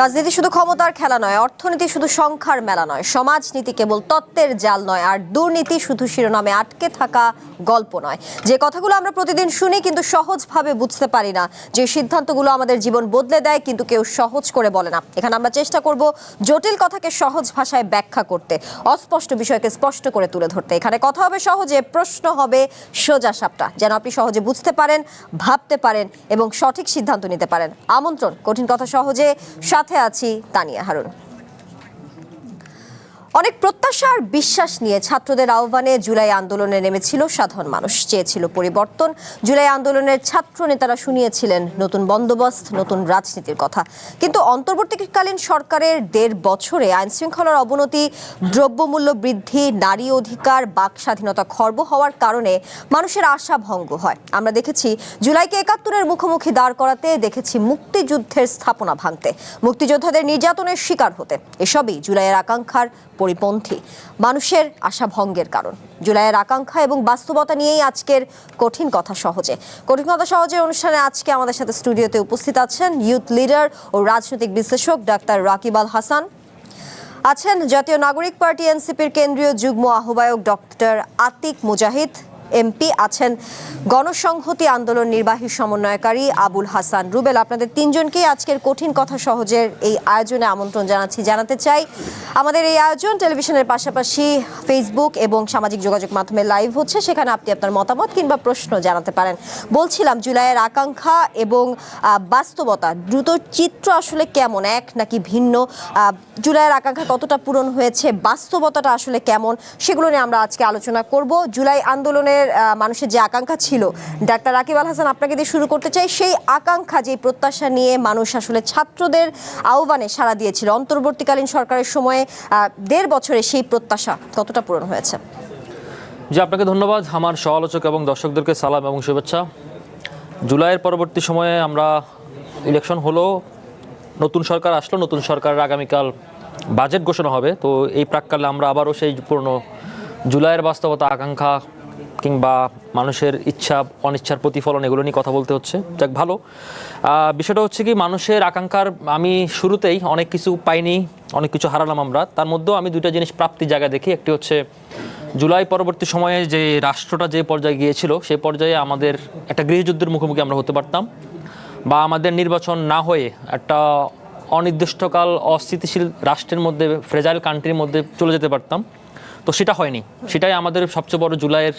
রাজনীতি শুধু ক্ষমতার খেলা নয়, অর্থনীতি শুধু সংখ্যার মেলা নয়, সমাজনীতি কেবল তত্ত্বের জাল নয়, আর দুর্নীতি শুধু শিরোনামে আটকে থাকা গল্প নয়। যে কথাগুলো আমরা প্রতিদিন শুনি কিন্তু সহজভাবে বুঝতে পারি না, যে সিদ্ধান্তগুলো আমাদের জীবন বদলে দেয় কিন্তু কেউ সহজ করে বলে না। এখানে আমরা চেষ্টা করব জটিল কথাকে সহজ ভাষায় ব্যাখ্যা করতে, অস্পষ্ট বিষয়কে স্পষ্ট করে তুলে ধরতে। এখানে কথা হবে সহজে, প্রশ্ন হবে সোজা সাপটা, যেন আপনি সহজে বুঝতে পারেন, ভাবতে পারেন এবং সঠিক সিদ্ধান্ত নিতে পারেন। আমন্ত্রণ কঠিন কথা সহজে, সাথে আছি তানিয়া হারুন। অনেক প্রত্যাশা আর বিশ্বাস নিয়ে ছাত্রদের আহ্বানে জুলাই আন্দোলনে নেমেছিল সাধারণ মানুষ, চেয়েছিল পরিবর্তন। জুলাই আন্দোলনের ছাত্র নেতারা শুনিয়েছিলেন নতুন বন্দোবস্ত, নতুন রাজনীতির কথা। কিন্তু অন্তর্বর্তীকালীন সরকারের ১.৫ বছরে আইন শৃঙ্খলার অবনতি, দ্রব্যমূল্য বৃদ্ধি, নারী অধিকার, বাক স্বাধীনতা খর্ব হওয়ার কারণে মানুষের আশা ভঙ্গ হয়। আমরা দেখেছি জুলাইকে ৭১-এর মুখোমুখি দাঁড় করাতে, দেখেছি মুক্তিযুদ্ধের স্থাপনা ভাঙতে, মুক্তিযোদ্ধাদের নির্যাতনের শিকার হতে। এসবই জুলাইয়ের আকাঙ্ক্ষার পরিপন্থী, মানুষের আশা ভঙ্গের কারণ। জুলাইয়ের আকাঙ্ক্ষা এবং বাস্তবতা নিয়েই আজকের কঠিন কথা সহজে। কঠিন কথা সহজে অনুষ্ঠানে আজকে আমাদের সাথে স্টুডিওতে উপস্থিত আছেন ইউথ লিডার ও রাজনৈতিক বিশ্লেষক ডাক্তার রাকিব আল হাসান, আছেন জাতীয় নাগরিক পার্টি এনসিপির কেন্দ্রীয় যুগ্ম আহ্বায়ক ডক্টর আতিক মুজাহিদ এমপি, আছেন গণসংহতি আন্দোলন নির্বাহী সমন্বয়কারী আবুল হাসান রুবেল। আপনাদের তিনজনকেই আজকের কঠিন কথা সহজের এই আয়োজনে আমন্ত্রণ জানাচ্ছি। জানাতে চাই আমাদের এই আয়োজন টেলিভিশনের পাশাপাশি ফেসবুক এবং সামাজিক যোগাযোগ মাধ্যমে লাইভ হচ্ছে, সেখানে আপনি আপনার মতামত কিংবা প্রশ্ন জানাতে পারেন। বলছিলাম জুলাইয়ের আকাঙ্ক্ষা এবং বাস্তবতা, দ্রুত চিত্র আসলে কেমন, এক নাকি ভিন্ন? জুলাইয়ের আকাঙ্ক্ষা কতটা পূরণ হয়েছে, বাস্তবতাটা আসলে কেমন, সেগুলো নিয়ে আমরা আজকে আলোচনা করব। জুলাই আন্দোলনের মানুষের যে আকাঙ্ক্ষা ছিল, ডাক্তার রাকিব আল হাসান আপনাকে দিয়ে শুরু করতে চাই। সেই আকাঙ্ক্ষা, যে প্রত্যাশা নিয়ে মানুষ আসলে ছাত্রদের আহ্বানে সাড়া দিয়েছিল অন্তর্বর্তীকালীন সরকারের সময়ে, ১.৫ বছরে সেই প্রত্যাশা কতটা পূরণ হয়েছে? জি, আপনাকে ধন্যবাদ। আমার সহ-আলোচক এবং দর্শকদেরকে সালাম এবং শুভেচ্ছা। জুলাইয়ের পরবর্তী সময়ে আমরা ইলেকশন হলো, নতুন সরকার আসলো, নতুন সরকারের আগামীকাল বাজেট ঘোষণা হবে। তো এই প্রাক্কালে আমরা আবারও সেই পুরনো জুলাইয়ের বাস্তবতা, আকাঙ্ক্ষা কিংবা মানুষের ইচ্ছা অনিচ্ছার প্রতিফলন, এগুলো নিয়ে কথা বলতে হচ্ছে। যাক, ভালো। বিষয়টা হচ্ছে কি, মানুষের আকাঙ্ক্ষার আমি শুরুতেই অনেক কিছু পাইনি, অনেক কিছু হারালাম আমরা। তার মধ্যেও আমি দুইটা জিনিস প্রাপ্তির জায়গা দেখি। একটি হচ্ছে জুলাই পরবর্তী সময়ে যে রাষ্ট্রটা যে পর্যায়ে গিয়েছিল, সেই পর্যায়ে আমাদের একটা গৃহযুদ্ধের মুখোমুখি আমরা হতে পারতাম, বা আমাদের নির্বাচন না হয়ে একটা অনির্দিষ্টকাল অস্থিতিশীল রাষ্ট্রের মধ্যে, ফ্রেজাইল কান্ট্রির মধ্যে চলে যেতে পারতাম। তো সেটা হয়নি। সেটাই আমাদের সবচেয়ে বড় জুলাইয়ের,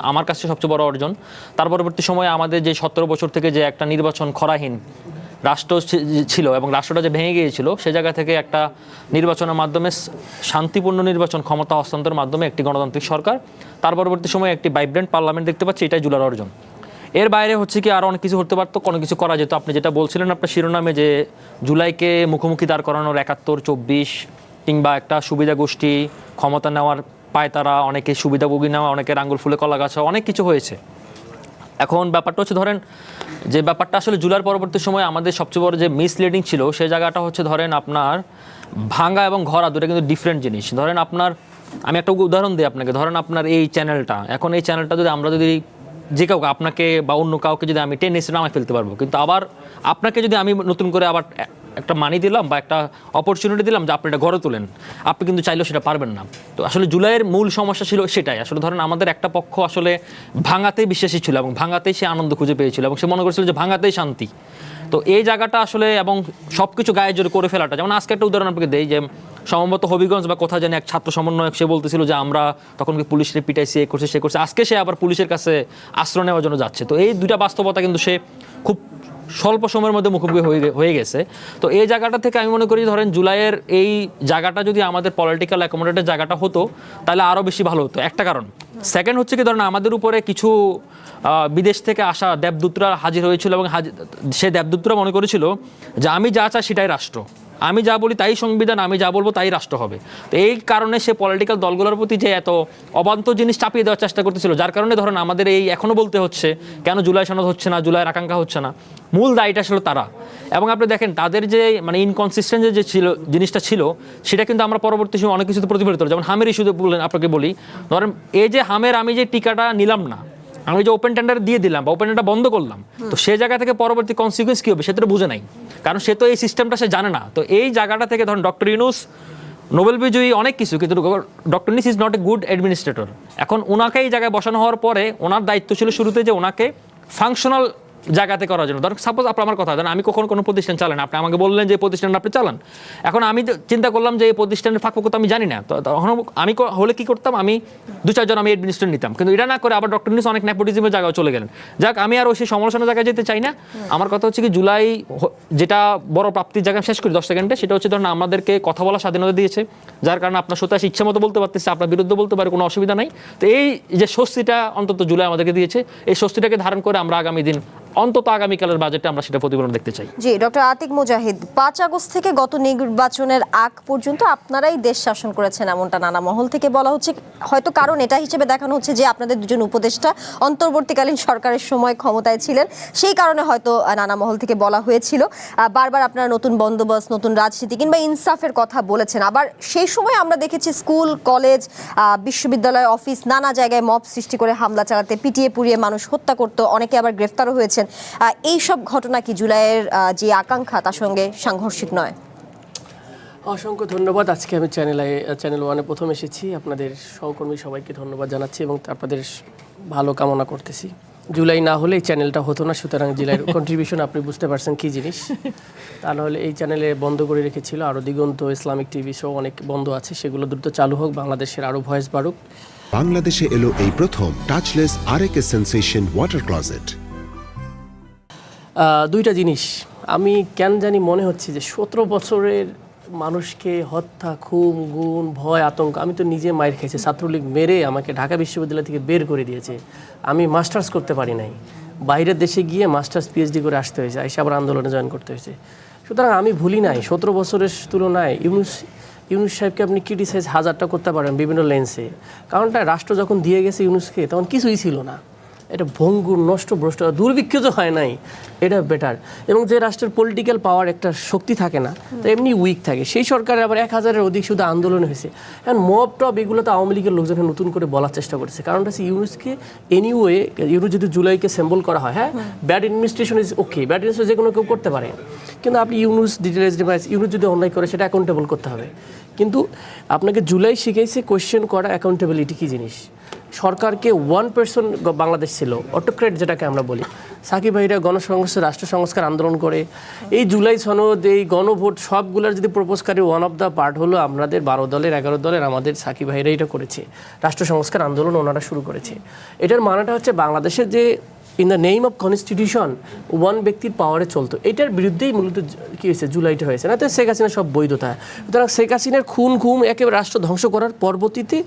আমার কাছে সবচেয়ে বড় অর্জন। তার পরবর্তী সময়ে আমাদের যে ১৭ বছর থেকে যে একটা নির্বাচন খরাহীন রাষ্ট্র ছিল এবং রাষ্ট্রটা যে ভেঙে গিয়েছিল, সে জায়গা থেকে একটা নির্বাচনের মাধ্যমে, শান্তিপূর্ণ নির্বাচন, ক্ষমতা হস্তান্তরের মাধ্যমে একটি গণতান্ত্রিক সরকার, তার পরবর্তী সময়ে একটি ভাইব্রেন্ট পার্লামেন্ট দেখতে পাচ্ছি, এটাই জুলাইয়ের অর্জন। এর বাইরে হচ্ছে কি আরও অনেক কিছু করতে পারতো, কোনো কিছু করা যেত। আপনি যেটা বলছিলেন আপনার শিরোনামে, যে জুলাইকে মুখোমুখি দাঁড় করানোর ৭১-২৪ কিংবা একটা সুবিধা গোষ্ঠী ক্ষমতা নেওয়ার পায়তারা, অনেকে সুবিধাভোগী নেওয়া, অনেকের আঙ্গুল ফুলে কলা গাছা, অনেক কিছু হয়েছে। এখন ব্যাপারটা হচ্ছে, ধরেন যে ব্যাপারটা আসলে জুলাইয়ের পরবর্তী সময় আমাদের সবচেয়ে বড় যে মিসলিডিং ছিল, সেই জায়গাটা হচ্ছে ধরেন আপনার ভাঙা এবং ঘরা দুটো কিন্তু ডিফারেন্ট জিনিস। ধরেন আপনার, আমি একটা উদাহরণ দিই আপনাকে। ধরেন আপনার এই চ্যানেলটা, এখন এই চ্যানেলটা যদি আমরা যদি যে কাউকে, আপনাকে বা অন্য কাউকে যদি আমি টেনে এসে নামায় ফেলতে পারবো, কিন্তু আবার আপনাকে যদি আমি নতুন করে আবার একটা মানি দিলাম বা একটা অপরচুনিটি দিলাম যে আপনি এটা গড়ে তোলেন, আপনি কিন্তু চাইলেও সেটা পারবেন না। তো আসলে জুলাইয়ের মূল সমস্যা ছিল সেটাই। আসলে ধরেন আমাদের একটা পক্ষ আসলে ভাঙাতেই বিশ্বাসী ছিল এবং ভাঙাতেই সে আনন্দ খুঁজে পেয়েছিল এবং সে মনে করছিল যে ভাঙাতেই শান্তি। তো এই জায়গাটা আসলে, এবং সব কিছু গায়ে জোরে করে ফেলাটা, যেমন আজকে একটা উদাহরণ আপনাকে দেই, যে সম্ভবত হবিগঞ্জ বা কোথায় জানি এক ছাত্র সমন্বয়ক, সে বলতেছিল যে আমরা তখন কি পুলিশের পিটাইছি, এ করছে সে করছে, আজকে সে আবার পুলিশের কাছে আশ্রয় নেওয়ার জন্য যাচ্ছে। তো এই দুইটা বাস্তবতা কিন্তু সে খুব স্বল্প সময়ের মধ্যে মুখোমুখি হয়ে গেছে। তো এই জায়গাটা থেকে আমি মনে করি, ধরেন জুলাইয়ের এই জায়গাটা যদি আমাদের পলিটিক্যাল অ্যাকোমোডেটের জায়গাটা হতো, তাহলে আরও বেশি ভালো হতো। একটা কারণ। সেকেন্ড হচ্ছে কি, ধরেন আমাদের উপরে কিছু বিদেশ থেকে আসা দেবদূতরা হাজির হয়েছিল এবং সে দেবদূতরা মনে করেছিল যে আমি যা চাই সেটাই রাষ্ট্র। আমি যা বলি তাই সংবিধান, আমি যা বলবো তাই রাষ্ট্র হবে। তো এই কারণে সে পলিটিক্যাল দলগুলোর প্রতি যে এত অবান্তর জিনিস চাপিয়ে দেওয়ার চেষ্টা করতেছিল, যার কারণে ধরেন আমাদের এই এখনো বলতে হচ্ছে কেন জুলাই সনদ হচ্ছে না, জুলাইয়ের আকাঙ্ক্ষা হচ্ছে না, মূল দায়ীটা ছিল তারা। এবং আপনি দেখেন তাদের যে মানে ইনকনসিস্টেন্ট যে ছিল জিনিসটা ছিল, সেটা কিন্তু আমরা পরবর্তী সময় অনেক কিছুতে প্রতিফলিত হলো। যেমন হামের ইস্যুতে বললেন, আপনাকে বলি ধরেন এই যে হামের আমি যে টিকাটা নিলাম না, আমি যে ওপেন টেন্ডার দিয়ে দিলাম বা ওপেন টেন্ডার বন্ধ করলাম, তো সেই জায়গা থেকে পরবর্তী কনসিকুয়েন্স কী হবে সেটা তো বুঝে নাই, কারণ সে তো এই সিস্টেমটা সে জানে না। তো এই জায়গাটা থেকে ধরেন ডক্টর ইউনূস নোবেল বিজয়ী অনেক কিছু, কিন্তু doctor Yunus is not a good administrator. এখন ওনাকে এই জায়গায় বসানো হওয়ার পরে ওনার দায়িত্ব ছিল শুরুতে যে ওনাকে ফাংশনাল জায়গাতে করার জন্য। ধরুন সাপোজ আপনার আমার কথা, আমি কখনো কোনো প্রতিষ্ঠান চালান, আপনি আমাকে বললেন যে এই প্রতিষ্ঠানটা আপনি চালান। এখন আমি চিন্তা করলাম যে এই প্রতিষ্ঠানের ফাঁক তো আমি জানি না, তো তখন আমি হলে কি করতাম, আমি 2-4 জন আমি অ্যাডমিনিস্ট্রেটর নিতাম, কিন্তু এটা না করে আবার ডক্টর ইউনূস অনেক নেপোটিজমের জায়গায় চলে গেলেন। যাক, আমি আর ওই সেই সমালোচনার জায়গায় যেতে চাই না। আমার কথা হচ্ছে কি, জুলাই যেটা বড় প্রাপ্তির জায়গায় শেষ করি 10 সেকেন্ডে, সেটা হচ্ছে ধরুন আমাদেরকে কথা বলার স্বাধীনতা দিয়েছে, যার কারণে আপনার সত্যি ইচ্ছা মতো বলতে পারতেছে, আপনার বিরুদ্ধে বলতে পারে, কোনো অসুবিধা নাই। তো এই যে স্বস্তিটা অন্তত জুলাই আমাদেরকে দিয়েছে, এই স্বস্তিটাকে ধারণ করে আমরা আগামী দিন অন্তত আগামীকালের বাজেটে আমরা সেটা প্রতিফলন দেখতে চাই। জি, ডক্টর আতিক মুজাহিদ, 5 আগস্ট থেকে গত নির্বাচনের আগ পর্যন্ত আপনারাই দেশ শাসন করেছেন এমনটা নানা মহল থেকে বলা হচ্ছে। হয়তো কারণ এটা হিসেবে দেখানো হচ্ছে যে আপনাদের দুজন উপদেষ্টা অন্তর্বর্তীকালীন সরকারের সময় ক্ষমতায় ছিলেন, সেই কারণে হয়তো নানা মহল থেকে বলা হয়েছিল। বারবার আপনারা নতুন বন্দোবস্ত, নতুন রাজনীতি কিংবা ইনসাফের কথা বলেছেন। আবার সেই সময় আমরা দেখেছি স্কুল, কলেজ, বিশ্ববিদ্যালয়, অফিস, নানা জায়গায় মব সৃষ্টি করে হামলা চালাতে, পিটিয়ে পুড়িয়ে মানুষ হত্যা করতো, অনেকে আবার গ্রেফতারও হয়েছে। এই সব ঘটনা কি জুলাইয়ের যে আকাঙ্ক্ষা তার সঙ্গে সাংঘর্ষিক নয়? অসংখ্য ধন্যবাদ। আজকে আমি চ্যানেল 1-এ প্রথম এসেছি। আপনাদের সহকর্মী সবাইকে ধন্যবাদ জানাচ্ছি এবং আপনাদের ভালো কামনা করতেছি। জুলাই না হলে এই চ্যানেলটা হতো না, সুতরাং জুলাইয়ের কন্ট্রিবিউশন আপনি বুঝতে পারছেন কী জিনিস। তা নাহলে এই চ্যানেলে বন্ধ করে রেখেছিল। আরও দিগন্ত, ইসলামিক টিভি শো অনেক বন্ধ আছে, সেগুলো দ্রুত চালু হোক, বাংলাদেশের আরও ভয়েস বাড়ুক। বাংলাদেশে এলো এই প্রথম টাচলেস আরএকে সেন্সেশন ওয়াটার ক্লোজেট। দুইটা জিনিস আমি কেন জানি মনে হচ্ছে যে 17 বছরের মানুষকে হত্যা, খুন, গুণ, ভয়, আতঙ্ক। আমি তো নিজে মায়ের খেয়েছি, ছাত্রলীগ মেরে আমাকে ঢাকা বিশ্ববিদ্যালয় থেকে বের করে দিয়েছে। আমি মাস্টার্স করতে পারি নাই, বাইরের দেশে গিয়ে মাস্টার্স পিএইচডি করে আসতে হয়েছে, এসে আবার আন্দোলনে জয়েন করতে হয়েছে। সুতরাং আমি ভুলি নাই 17 বছরের তুলনায় ইউনূস সাহেবকে আপনি ক্রিটিসাইজ হাজারটা করতে পারেন বিভিন্ন লেন্সে। কারণটা রাষ্ট্র যখন দিয়ে গেছে ইউনূসকে তখন কিছুই ছিল না, এটা ভঙ্গুর, নষ্ট, ভ্রষ্ট, দুর্ভিক্ষ হয় নাই, এটা বেটার। এবং যে রাষ্ট্রের পলিটিক্যাল পাওয়ার একটা শক্তি থাকে না, তো এমনি উইক থাকে, সেই সরকারের আবার 1000-এর অধিক শুধু আন্দোলন হয়েছে। এখন মব টব এগুলো তো আওয়ামী লীগের লোকজন নতুন করে বলার চেষ্টা করেছে। কারণটা হচ্ছে ইউনূসকে এনিওয়ে, ইউনূস যদি জুলাইকে সিম্বল করা হয়, হ্যাঁ bad administration is okay, bad administration যে কোনো কেউ করতে পারে, কিন্তু আপনি ইউনূস ইউনূস যদি অন্যায় করে সেটা অ্যাকাউন্টেবল করতে হবে। কিন্তু আপনাকে জুলাই শিখাইছে কোয়েশ্চেন করা, অ্যাকাউন্টেবিলিটি কী জিনিস। সরকারকে 1% বাংলাদেশ ছিল, অটোক্রেট যেটাকে আমরা বলি। সাকিব ভাইরা গণসংস্কার, রাষ্ট্র সংস্কার আন্দোলন করে, এই জুলাই সনদ, এই গণভোট সবগুলোর যদি প্রপোজকারী ওয়ান অফ দ্য পার্ট হলো আমাদের 12 দলের 11 দলের আমাদের সাকিব ভাইরা এটা করেছে, রাষ্ট্র সংস্কার আন্দোলন ওনারা শুরু করেছে। এটার মানেটা হচ্ছে বাংলাদেশের যে in the name of constitution one ব্যক্তির পাওয়ারে চলতো, এটার বিরুদ্ধেই মূলত কী হয়েছে, জুলাইটা হয়েছে না। তো শেখ হাসিনার সব বৈধতা, সুতরাং শেখ হাসিনার খুন ঘুম একেবারে রাষ্ট্র ধ্বংস করার পরবর্তীতে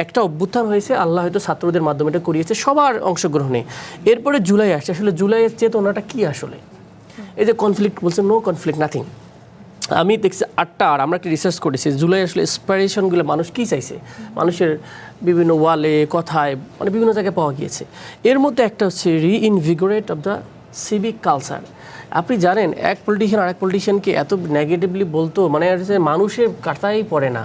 একটা অভ্যুত্থান হয়েছে, আল্লাহ হয়তো ছাত্রদের মাধ্যমে এটা করিয়েছে সবার অংশগ্রহণে। এরপরে জুলাই আসছে। আসলে জুলাইয়ের চেতনাটা কী আসলে? এই যে কনফ্লিক্ট বলছে, নো কনফ্লিক্ট, নাথিং। আমি দেখছি 8টা, আর আমরা একটা রিসার্চ করেছি জুলাই আসলে ইন্সপিরেশনগুলো মানুষ কী চাইছে, মানুষের বিভিন্ন ওয়ালে, কথায়, মানে বিভিন্ন জায়গায় পাওয়া গিয়েছে। এর মধ্যে একটা হচ্ছে রিইনভিগোরেট অফ দ্য সিভিক কালচার। আপনি জানেন এক পলিটিশিয়ান আরেক পলিটিশিয়ানকে এত নেগেটিভলি বলতো, মানে মানুষের কাটাই পড়ে না,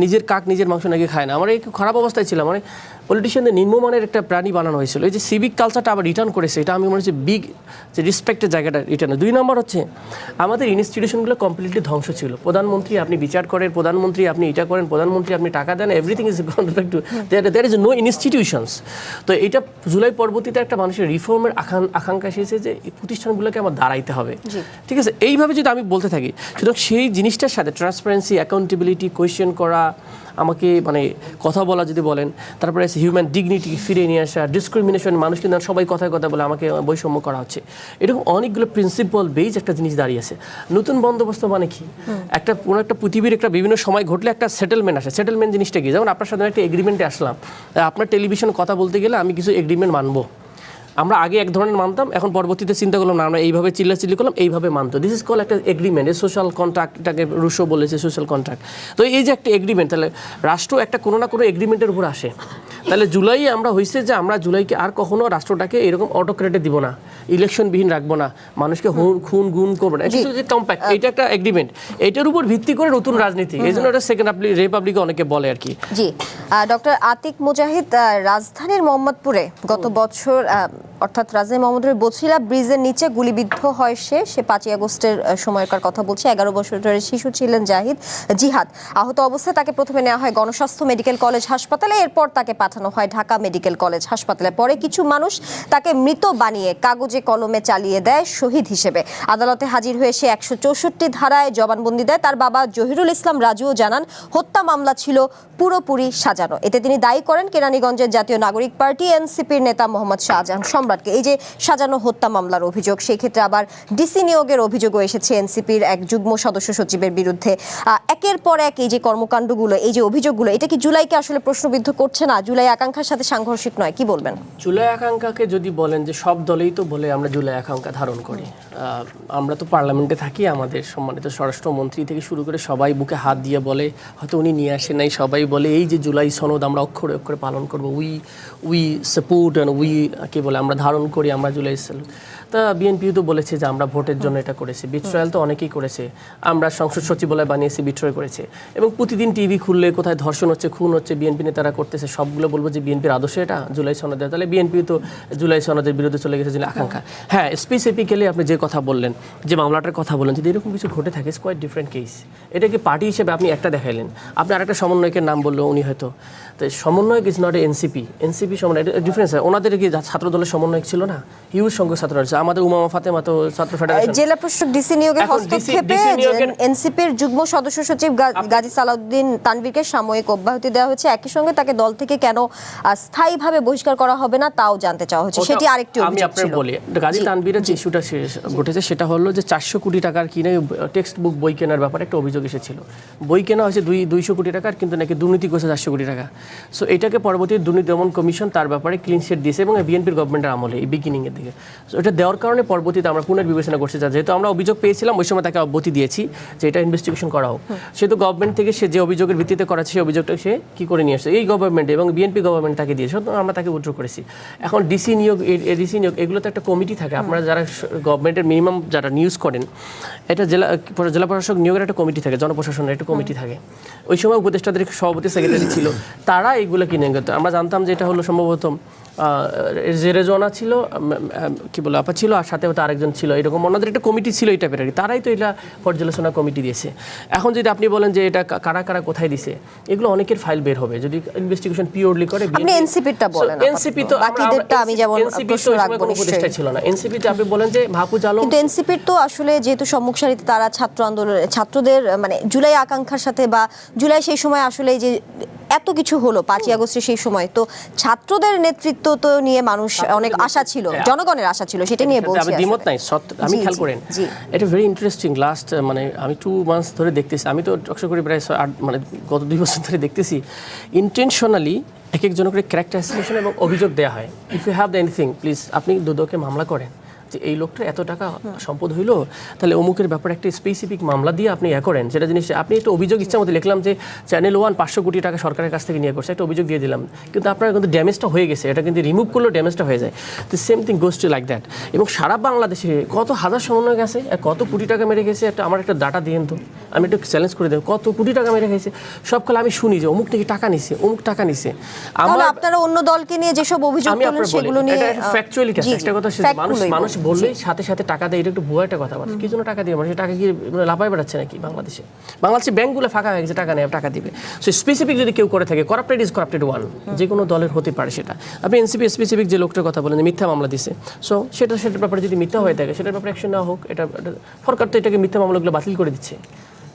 নিজের কাক নিজের মাংস নাকি খায় না। আমার এই খারাপ অবস্থায় ছিলাম, মানে পলিটিশিয়ানদের নিম্নমানের একটা প্রাণী বানানো হয়েছিল। এই যে সিভিক কালচারটা আবার রিটার্ন করেছে, এটা আমি মনে হচ্ছে বিগ যে রেসপেক্টের জায়গাটা রিটার্ন। 2 নম্বর হচ্ছে আমাদের ইনস্টিটিউশনগুলো কমপ্লিটলি ধ্বংস ছিল। প্রধানমন্ত্রী আপনি বিচার করেন, প্রধানমন্ত্রী আপনি এটা করেন, প্রধানমন্ত্রী আপনি টাকা দেন, everything is conflict to there is no institutions. তো এটা জুলাই পরবর্তীতে একটা মানুষের রিফর্মের আকাঙ্ক্ষা এসেছে যে এই প্রতিষ্ঠানগুলোকে আমার দাঁড়াইতে হবে, ঠিক আছে। এইভাবে যদি আমি বলতে থাকি, সুতরাং সেই জিনিসটার সাথে ট্রান্সপারেন্সি, অ্যাকাউন্টেবিলিটি, কোয়েশ্চেন করা, আমাকে মানে কথা বলা যদি বলেন, তারপরে হিউম্যান ডিগনিটি ফিরিয়ে নিয়ে আসা, ডিসক্রিমিনেশন, মানুষ কিন্তু সবাই কথায় কথা বলে আমাকে বৈষম্য করা হচ্ছে, এরকম অনেকগুলো প্রিন্সিপাল বেজ একটা জিনিস দাঁড়িয়েছে। নতুন বন্দোবস্ত মানে কি, কোনো একটা পৃথিবীর একটা বিভিন্ন সময় ঘটলে একটা সেটেলমেন্ট আসে। সেটেলমেন্ট জিনিসটা কি, যেমন আপনার সাথে একটা এগ্রিমেন্টে আসলাম, আপনার টেলিভিশনে কথা বলতে গেলে আমি কিছু এগ্রিমেন্ট মানবো, আমরা আগে এক ধরনের মানতাম, এখন পরবর্তীতে চিন্তা করলাম না আমরা এইভাবে চিল্লাচিল্লি করলাম, এইভাবে মানতো। দিস ইজ কল একটা এগ্রিমেন্ট, সোশ্যাল কন্ট্রাক্টটাকে রুশো বলেছে সোশ্যাল কন্ট্রাক্ট। তো এই যে একটা এগ্রিমেন্ট, তাহলে রাষ্ট্র একটা কোনো না কোনো এগ্রিমেন্টের উপর আসে। তাহলে জুলাই আমরা হয়েছে যে আমরা জুলাইকে আর কখনো রাষ্ট্রটাকে এরকম অটোক্রেটে দিব না, ইলেকশনবিহীন রাখবো না, মানুষকে খুন গুণ করবো না, কিছু যে কম্প্যাক্ট, এটা একটা এগ্রিমেন্ট, এটার উপর ভিত্তি করে নতুন রাজনীতি। এই জন্য এটা সেকেন্ড রিপাবলিকে অনেকে বলে আর কি। জি, ডক্টর আতিক মুজাহিদ, রাজধানীর মোহাম্মদপুরে গত বছর অর্থাৎ রাজধানী মোহাম্মদপুরের বছিলা ব্রিজের নিচে গুলিবিদ্ধ হয় সে 5ই আগস্টের সময়কার কথা বলছে। 11 বছরের শিশু ছিলেন জিহাদ। আহত অবস্থায় তাকে প্রথমে নেওয়া হয় গণস্বাস্থ্য মেডিকেল কলেজ হাসপাতালে, এরপর তাকে পাঠানো হয় ঢাকা মেডিকেল কলেজ হাসপাতালে। পরে কিছু মানুষ তাকে মৃত বানিয়ে কাগজে কলমে চালিয়ে দেয় শহীদ হিসেবে। আদালতে হাজির হয়ে সে 164 ধারায় জবানবন্দি দেয়। তার বাবা জহিরুল ইসলাম রাজুও জানান হত্যা মামলা ছিল পুরোপুরি সাজানো। এতে তিনি দায়ী করেন কেরানীগঞ্জের জাতীয় নাগরিক পার্টি এনসিপির নেতা মোহাম্মদ শাহজাহান সম্রাটকে। এই যে সাজানো হত্যা মামলার অভিযোগ, সেই ক্ষেত্রে আবার ডিসি নিয়োগের অভিযোগও এসেছে এনসিপির এক যুগ্ম সদস্য সচিবের বিরুদ্ধে। একের পর এক এই যে কর্মকাণ্ডগুলো, এই যে অভিযোগগুলো, এটা কি জুলাইকে আসলে প্রশ্নবিদ্ধ করছে না? জুলাই আকাঙ্ক্ষার সাথে সাংঘর্ষিক নয়, কি বলবেন? জুলাই আকাঙ্ক্ষাকে যদি বলেন যে সব দলেই তো বলে আমরা জুলাই আকাঙ্ক্ষা ধারণ করি, আমরা তো পার্লামেন্টে থাকি, আমাদের সম্মানিত স্বরাষ্ট্রমন্ত্রী থেকে শুরু করে সবাই বুকে হাত দিয়ে বলে, হয়তো উনি নিয়ে আসেন নাই, সবাই বলে এই যে জুলাই সনদ আমরা অক্ষরে অক্ষরে পালন করবো, উই সাপোর্ট অ্যান্ড কি বলে আমরা ধারণ করি, আমরা জুলাই সেলুট। তা বিএনপিও তো বলেছে যে আমরা ভোটের জন্য এটা করেছি, বিট্রয়াল তো অনেকেই করেছে, আমরা সংসদ সচিবালয় বানিয়েছি, বিট্রয় করেছে, এবং প্রতিদিন টিভি খুললে কোথায় ধর্ষণ হচ্ছে, খুন হচ্ছে, বিএনপি নেতারা করতেছে, সবগুলো বলবো যে বিএনপির আদর্শ এটা জুলাই সনদ। তাহলে বিএনপি তো জুলাই সনদের বিরুদ্ধে চলে গেছে জুলাই আকাঙ্ক্ষা। হ্যাঁ, স্পেসিফিক্যালি আপনি যে কথা বললেন, যে মামলাটার কথা বললেন, যদি এরকম কিছু ঘটে থাকে ইটস কোয়াইট ডিফারেন্ট কেস। এটাকে পার্টি হিসেবে আপনি একটা দেখাইলেন, আপনি আরেকটা সমন্বয়কের নাম বললো উনি হয়তো, তো সমন্বয়ক ইজ নট এনসিপি সমন্বয়, ডিফারেন্স হয়। ওনাদের কি ছাত্র দলের সমন্বয়ক ছিল না? হিউজ সংখ্যক ছাত্র আছে, আমাদের উমামা ফাতেমা তো ছাত্র ফেডারেশন। জেলা প্রশাসক ডিসি নিয়োগের হস্তক্ষেপে এনসিপির যুগ্ম সদস্য সচিব গাজী সালাউদ্দিন তানভীরকে সাময়িক অব্যাহতি দেওয়া হয়েছে। একই সঙ্গে তাকে দল থেকে কেন স্থায়ীভাবে বহিষ্কার করা হবে না তাও জানতে চাওয়া হচ্ছে, সেটি আরেকটি অভিযোগ ছিল। আমি আপনাকে বলি, গাজী তানভীরের যে ইস্যুটা ঘটেছে সেটা হলো যে 400 কোটি টাকার কিনে টেক্সট বুক বই কেনার ব্যাপারে একটা অভিযোগ এসেছিল। বই কেনা হয়েছে 200 কোটি টাকার, কিন্তু নাকি দুর্নীতি করেছে 400 কোটি টাকা। সো এটাকে পরবর্তী দুর্নীতি দমন কমিশন তার ব্যাপারে ক্লিন শিট দিয়েছে, এবং বিএনপির গভর্নমেন্টের আমলে এই বিগিনিংয়ের দিকে। সো এটা দেওয়ার কারণে পরবর্তীতে আমরা পুনর্বিবেচনা করছি, যেহেতু আমরা অভিযোগ পেয়েছিলাম ওই সময় তাকে অব্যাহতি দিয়েছি যে এটা ইনভেস্টিগেশন করা হোক। সেহেতু গভর্নমেন্ট থেকে সে যে অভিযোগের ভিত্তিতে করাচ্ছে সেই অভিযোগটা সে কী করে নিয়ে আসছে, এই গভর্নমেন্ট এবং বিএনপি গভর্নমেন্ট তাকে দিয়েছে, আমরা তাকে উইথড্র করেছি। এখন ডিসি নিয়োগ এগুলো তো একটা কমিটি থাকে, আপনারা যারা গভর্নমেন্টের মিনিমাম যারা নিউজ করেন, এটা জেলা প্রশাসক নিয়োগের একটা কমিটি থাকে, জনপ্রশাসনের একটা কমিটি থাকে। ওই সময় উপদেষ্টাদের সভাপতি সেক্রেটারি ছিল, তারা এইগুলো কিনে গেত। আমরা জানতাম যে এটা হলো সম্ভবত যে রেজওয়ানা ছিল, কি বলে আপা ছিল, আর সাথে হয়তো আরেকজন ছিল, এরকম ওনাদের একটা কমিটি ছিল এই টাইপের। তারাই তো এটা পর্যালোচনা কমিটি দিয়েছে। এখন যদি আপনি বলেন যে এটা কারা কারা কোথায় দিছে, এগুলো অনেকের ফাইল বের হবে যদি ইনভেস্টিগেশন পিওরলি করে। আপনি এনসিপিটা বলেন, এনসিপি তো বাকিদেরটা আমি যেমন প্রশ্ন রাখবো উপদেষ্টা ছিল না। এনসিপিতে আপনি বলেন যে মাহফুজ আলম, কিন্তু এনসিপির তো আসলে যেহেতু সম্মুখ সারিতে তারা ছাত্র আন্দোলন, ছাত্রদের মানে জুলাই আকাঙ্ক্ষার সাথে বা জুলাই সেই সময় আসলে যে এত কিছু হলো 5ই আগস্টে, সেই সময় তো ছাত্রদের নেতৃত্ব তো নিয়ে মানুষ অনেক আশা ছিল, জনগণের আশা ছিল, সেটা নিয়ে বলছি। দ্বিমত নাই, আমি খেয়াল করেন এটা ভেরি ইন্টারেস্টিং। লাস্ট মানে আমি 2 মান্থস ধরে দেখতেছি, আমি তো টকশো করি প্রায় মানে গত 2 বছর ধরে দেখতেছি, ইন্টেনশনালি এক একজনের করে ক্যারেক্টার অ্যাসাসিনেশন এবং অভিযোগ দেওয়া হয়। If you have the anything please আপনি দুদকে মামলা করেন যে এই লোকটা এত টাকা সম্পদ হইলো, তাহলে অমুকের ব্যাপারে একটা স্পেসিফিক মামলা দিয়ে আপনি করেন। সেটা জিনিস আপনি একটা অভিযোগ ইচ্ছা মতো লিখলাম যে চ্যানেল 1 500 কোটি টাকা সরকারের কাছ থেকে নিয়ে করছে, একটা অভিযোগ দিয়ে দিলাম, কিন্তু আপনার কিন্তু ড্যামেজটা হয়ে গেছে, এটা কিন্তু রিমুভ করলেও ড্যামেজটা হয়ে যায়। তো same thing goes to like that. এবং সারা বাংলাদেশে কত হাজার সমন্বয় গেছে, কত কোটি টাকা মেরে গেছে, আমার একটা ডাটা দিয়েন তো, আমি একটু চ্যালেঞ্জ করে দেব, কত কোটি টাকা মেরে গেছে। সব কালে আমি শুনি যে অমুক থেকে টাকা নিছে, অমুক টাকা নিছে। আপনারা অন্য দলকে নিয়ে যেসব অভিযোগ তোলেন সেগুলো নিয়ে ফ্যাকচুয়ালি একটা কথা, মানুষ বললেই সাথে সাথে টাকা দেয়, এটা একটু ভুয়া একটা কথা। কি জন্য টাকা দিয়ে মানুষ টাকা কি লাফায় বেড়াচ্ছে নাকি? বাংলাদেশে ব্যাংকগুলো ফাঁকা হয়ে গেছে, টাকা নেই, টাকা দিবে। সো স্পেসিফিক যদি কেউ করে থাকে, করাপ্টেড ইজ করাপ্টেড ওয়ান, যে কোনো দলের হতে পারে সেটা। আপনি এনসিপি স্পেসিফিক যে লোকটার কথা বলেন মিথ্যা মামলা দিছে, সো সেটার ব্যাপারে যদি মিথ্যা হয়ে থাকে সেটার ব্যাপারে অ্যাকশন নেওয়া হোক। এটা সরকার তো এটাকে মিথ্যা মামলাগুলো বাতিল করে দিচ্ছে।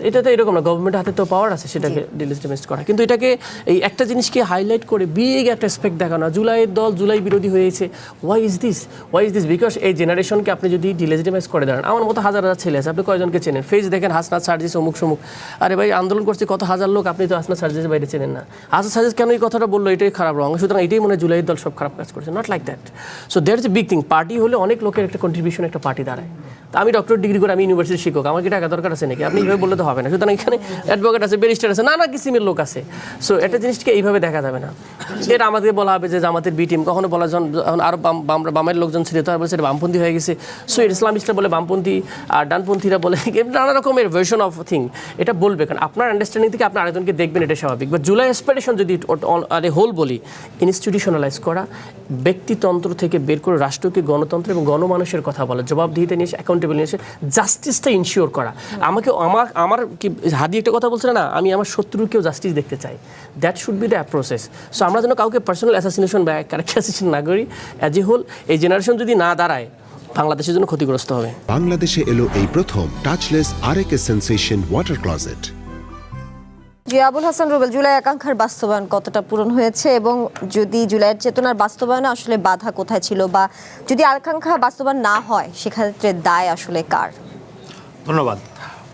এটা তো এরকম না, গভর্নমেন্টের হাতে তো পাওয়ার আছে সেটাকে ডিলেজিটিমাইজ করা, কিন্তু এটাকে এই একটা জিনিসকে হাইলাইট করে বিগ একটা স্পেক্ট দেখানো, জুলাইয়ের দল জুলাই বিরোধী হয়েছে, ওয়াই ইজ দিস বিকজ এই জেনারেশনকে আপনি যদি ডিলেজিটিমাইজ করে দেন, আমার মতো হাজার হাজার ছেলে আছে, আপনি কয়জনকে চেনেন? ফেস দেখেন হাসনাত সার্জিস অমুক সমুক, আরে ভাই আন্দোলন করছে কত হাজার লোক, আপনি তো হাসনাত সার্জিসের বাইরে চেনেন না। হাসনাত সার্জিস কেন এই কথাটা বললো, এটাই খারাপ রঙ, সুতরাং এটাই মনে হয় জুলাইয়ের দল সব খারাপ কাজ করছে, not like that. So that is a big thing. Party হলে অনেক লোকের একটা কন্ট্রিবিউশন একটা পার্টি দাঁড়ায়। তা আমি ডক্টর ডিগ্রি করে আমি ইউনিভার্সিটির শিক্ষক, আমার কি টাকা দরকার আছে নাকি? আপনি এইভাবে বললে তো হবে না। সুতরাং এখানে অ্যাডভোকেট আছে, ব্যারিস্টার আছে, নানা কিসিমের লোক আছে। সো একটা জিনিসকে এইভাবে দেখা যাবে না। এটা আমাদের বলা হবে যে জামাতের বি টিম, কখনো বলা যখন আরও বামের লোকজন ছিল তারপরে সেটা বামপন্থী হয়ে গেছে। সো ইসলামিস্টরা বলে বামপন্থী, আর ডানপন্থীরা বলে নানা রকমের ভার্সন অফ থিং। এটা বলবে কারণ আপনার আন্ডারস্ট্যান্ডিং থেকে আপনি আরেকজনকে দেখবেন, এটা স্বাভাবিক। বা জুলাই অ্যাসপিরেশন যদি আরে হোল বলি, ইনস্টিটিউশনালাইজ করা, ব্যক্তিতন্ত্র থেকে বের করে রাষ্ট্রকে গণতন্ত্র এবং গণমানুষের কথা বলা, জবাবদিহিতা নিয়ে এসে, অ্যাকাউন্টেবল নিয়ে এসে জাস্টিসটা ইনশিওর করা। আমার কি হাদি একটা কথা বলছে না, আমি আমার শত্রুকেও জাস্টিস দেখতে চাই, that should be the process. So আমরা যেন কাউকে পার্সোনাল অ্যাসাসিনেশন বা ক্যারেক্টার অ্যাসাসিনেশন না করি। অ্যাজ এ হোল এই জেনারেশন যদি না দাঁড়ায়, বাংলাদেশের জন্য ক্ষতিগ্রস্ত হবে। বাংলাদেশে এলো এই প্রথম টাচলেস আরএকে সেন্সেশন ওয়াটার ক্লজেট। জি আবুল হাসান রুবেল, জুলাই আকাঙ্ক্ষার বাস্তবায়ন কতটা পূরণ হয়েছে, এবং যদি জুলাইয়ের চেতনার বাস্তবায়নে আসলে বাধা কোথায় ছিল, বা যদি আকাঙ্ক্ষা বাস্তবায়ন না হয় সেক্ষেত্রে দায় আসলে কার? ধন্যবাদ।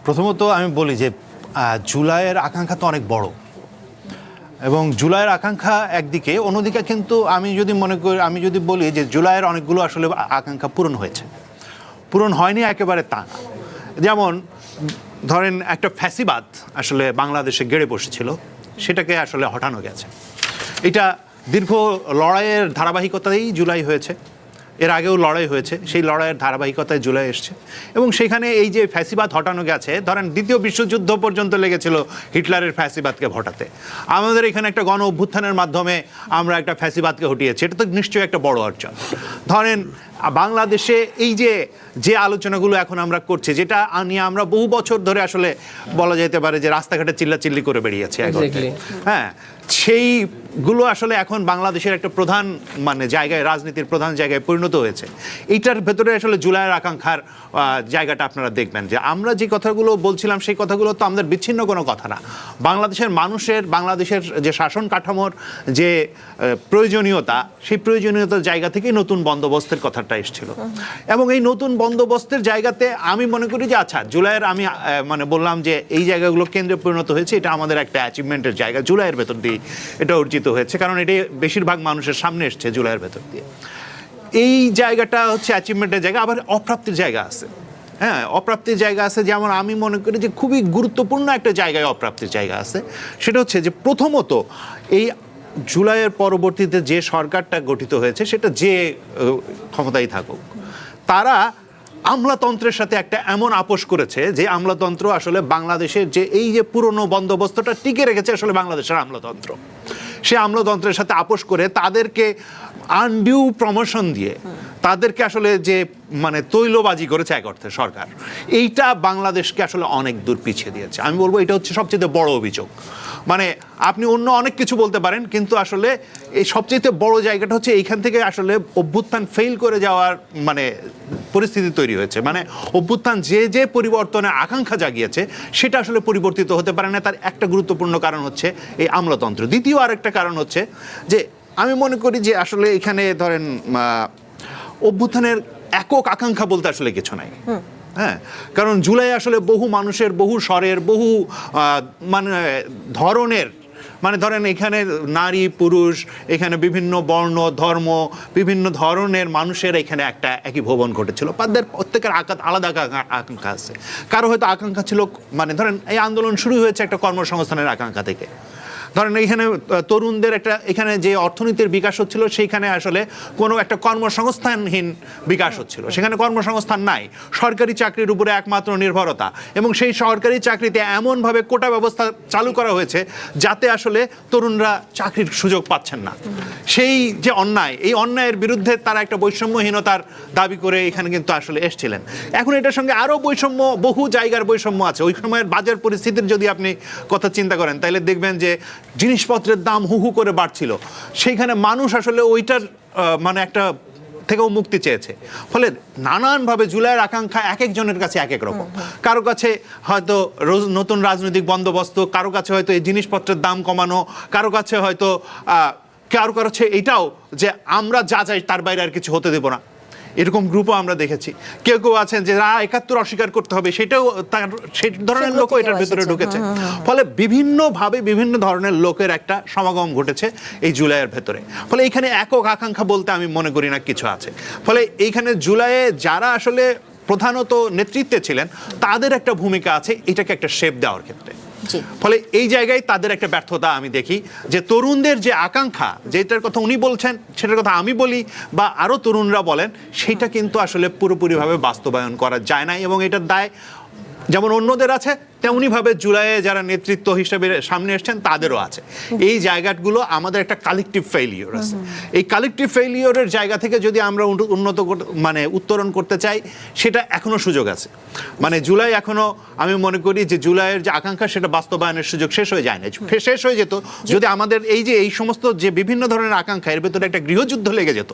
প্রথমত আমি বলি যে জুলাইয়ের আকাঙ্ক্ষা তো অনেক বড়, এবং জুলাইয়ের আকাঙ্ক্ষা একদিকে, অন্যদিকে কিন্তু আমি যদি বলি যে জুলাইয়ের অনেকগুলো আসলে আকাঙ্ক্ষা পূরণ হয়েছে, পূরণ হয়নি একেবারে তা না। যেমন ধরেন একটা ফ্যাসিবাদ আসলে বাংলাদেশে গেড়ে বসেছিল, সেটাকে আসলে হটানো গেছে। এটা দীর্ঘ লড়াইয়ের ধারাবাহিকতাতেই জুলাই হয়েছে, এর আগেও লড়াই হয়েছে, সেই লড়াইয়ের ধারাবাহিকতায় জুলাই এসছে, এবং সেখানে এই যে ফ্যাসিবাদ হটানো গেছে, ধরেন দ্বিতীয় বিশ্বযুদ্ধ পর্যন্ত লেগেছিল হিটলারের ফ্যাসিবাদকে হটাতে। আমাদের এখানে একটা গণ অভ্যুত্থানের মাধ্যমে আমরা একটা ফ্যাসিবাদকে হটিয়েছি, এটা তো নিশ্চয়ই একটা বড় অর্জন। ধরেন বাংলাদেশে এই যে আলোচনাগুলো এখন আমরা করছি, যেটা নিয়ে আমরা বহু বছর ধরে আসলে বলা যেতে পারে যে রাস্তাঘাটে চিল্লাচিল্লি করে বেরিয়েছে, হ্যাঁ, সেইগুলো আসলে এখন বাংলাদেশের একটা প্রধান জায়গায়, রাজনীতির প্রধান জায়গায় পরিণত হয়েছে। এইটার ভেতরে আসলে জুলাইয়ের আকাঙ্ক্ষার জায়গাটা আপনারা দেখবেন যে আমরা যে কথাগুলো বলছিলাম সেই কথাগুলো তো আমাদের বিচ্ছিন্ন কোনো কথা না। বাংলাদেশের মানুষের, বাংলাদেশের যে শাসন কাঠামোর যে প্রয়োজনীয়তা, সেই প্রয়োজনীয়তার জায়গা থেকেই নতুন বন্দোবস্তের কথাটা এসেছিল, এবং এই নতুন বন্দোবস্তের জায়গাতে আমি মনে করি যে আচ্ছা জুলাইয়ের আমি বললাম যে এই জায়গাগুলো কেন্দ্রে পরিণত হয়েছে, এটা আমাদের একটা অ্যাচিভমেন্টের জায়গা, জুলাইয়ের ভেতর দিয়ে এটা অর্জিত হয়েছে, কারণ এটাই বেশিরভাগ মানুষের সামনে এসছে জুলাইয়ের ভেতর দিয়ে। এই জায়গাটা হচ্ছে অ্যাচিভমেন্টের জায়গা। আবার অপ্রাপ্তির জায়গা আছে, হ্যাঁ, অপ্রাপ্তির জায়গা আছে। যেমন আমি মনে করি যে খুবই গুরুত্বপূর্ণ একটা জায়গায় অপ্রাপ্তির জায়গা আছে, সেটা হচ্ছে যে প্রথমত এই জুলাইয়ের পরবর্তীতে যে সরকারটা গঠিত হয়েছে, সেটা যে ক্ষমতায় থাকুক, তারা আমলাতন্ত্রের সাথে একটা এমন আপোষ করেছে যে আমলাতন্ত্র আসলে বাংলাদেশের যে এই যে পুরনো বন্দোবস্তটা টিকে রেখেছে আসলে বাংলাদেশের আমলাতন্ত্র, সে আমলাতন্ত্রের সাথে আপোষ করে তাদেরকে আনডিউ প্রমোশন দিয়ে তাদেরকে আসলে যে তৈলবাজি করেছে এক অর্থে সরকার, এইটা বাংলাদেশকে আসলে অনেক দূর পিছিয়ে দিয়েছে। আমি বলবো এটা হচ্ছে সবচেয়ে বড় অভিযোগ। আপনি অন্য অনেক কিছু বলতে পারেন, কিন্তু আসলে এই সবচেয়ে বড় জায়গাটা হচ্ছে এইখান থেকে আসলে অভ্যুত্থান ফেল করে যাওয়ার পরিস্থিতি তৈরি হয়েছে। অভ্যুত্থান যে পরিবর্তনের আকাঙ্ক্ষা জাগিয়েছে সেটা আসলে পরিবর্তিত হতে পারে না। তার একটা গুরুত্বপূর্ণ কারণ হচ্ছে এই আমলাতন্ত্র। দ্বিতীয় আরেকটা কারণ হচ্ছে যে আমি মনে করি যে আসলে এখানে ধরেন অভ্যুত্থানের একক আকাঙ্ক্ষা বলতে আসলে কিছু নাই, হ্যাঁ, কারণ জুলাই আসলে বহু মানুষের, বহু স্বরের, বহু ধরনের, ধরেন এখানে নারী পুরুষ, এখানে বিভিন্ন বর্ণ ধর্ম, বিভিন্ন ধরনের মানুষের এখানে একটা একই ভবন ঘটেছিল। তাদের প্রত্যেকের আলাদা আকাঙ্ক্ষা আছে। কারো হয়তো আকাঙ্ক্ষা ছিল ধরেন এই আন্দোলন শুরু হয়েছে একটা কর্মসংস্থানের আকাঙ্ক্ষা থেকে। ধরেন এখানে তরুণদের এখানে যে অর্থনীতির বিকাশ হচ্ছিল, সেইখানে আসলে কোনো একটা কর্মসংস্থানহীন বিকাশ হচ্ছিল, সেখানে কর্মসংস্থান নাই, সরকারি চাকরির উপরে একমাত্র নির্ভরতা, এবং সেই সরকারি চাকরিতে এমনভাবে কোটা ব্যবস্থা চালু করা হয়েছে যাতে আসলে তরুণরা চাকরির সুযোগ পাচ্ছেন না। সেই যে অন্যায়, এই অন্যায়ের বিরুদ্ধে তারা একটা বৈষম্যহীনতার দাবি করে এখানে কিন্তু আসলে এসেছিলেন। এখন এটার সঙ্গে আরও বৈষম্য, বহু জায়গার বৈষম্য আছে। ওই সময়ের বাজার পরিস্থিতির যদি আপনি কথা চিন্তা করেন, তাহলে দেখবেন যে জিনিসপত্রের দাম হু হু করে বাড়ছিল, সেইখানে মানুষ আসলে ওইটার একটা থেকেও মুক্তি চেয়েছে। ফলে নানানভাবে জুলাইয়ের আকাঙ্ক্ষা এক একজনের কাছে এক এক রকম। কারো কাছে হয়তো নতুন রাজনৈতিক বন্দোবস্ত, কারো কাছে হয়তো এই জিনিসপত্রের দাম কমানো, কারো কাছে হয়তো কারো কাছে এটাও যে আমরা যা চাই তার বাইরে আর কিছু হতে দেবো না, এরকম গ্রুপও আমরা দেখেছি। কেউ কেউ আছেন যে 71 অস্বীকার করতে হবে, সেটাও তার সেই ধরনের লোকও এটার ভেতরে ঢুকেছে। ফলে বিভিন্নভাবে বিভিন্ন ধরনের লোকের একটা সমাগম ঘটেছে এই জুলাইয়ের ভেতরে। ফলে এইখানে একক আকাঙ্ক্ষা বলতে আমি মনে করি না কিছু আছে। ফলে এইখানে জুলাইয়ে যারা আসলে প্রধানত নেতৃত্বে ছিলেন তাদের একটা ভূমিকা আছে এটাকে একটা শেপ দেওয়ার ক্ষেত্রে। ফলে এই জায়গায় তাদের একটা ব্যর্থতা আমি দেখি, যে তরুণদের যে আকাঙ্ক্ষা, যেটার কথা উনি বলছেন সেটার কথা আমি বলি বা আরও তরুণরা বলেন, সেটা কিন্তু আসলে পুরোপুরিভাবে বাস্তবায়ন করা যায় না। এবং এটার দায় যেমন অন্যদের আছে তেমনিভাবে জুলাইয়ে যারা নেতৃত্ব হিসেবে সামনে এসছেন তাদেরও আছে। এই জায়গাগুলো আমাদের একটা কালেকটিভ ফেইলিওর আছে। এই কালেকটিভ ফেইলিওরের জায়গা থেকে যদি আমরা উত্তরণ করতে চাই, সেটা এখনো সুযোগ আছে। জুলাই এখনো আমি মনে করি যে জুলাইয়ের যে আকাঙ্ক্ষা সেটা বাস্তবায়নের সুযোগ শেষ হয়ে যায় না। শেষ হয়ে যেত যদি আমাদের এই সমস্ত যে বিভিন্ন ধরনের আকাঙ্ক্ষা এর ভেতরে একটা গৃহযুদ্ধ লেগে যেত,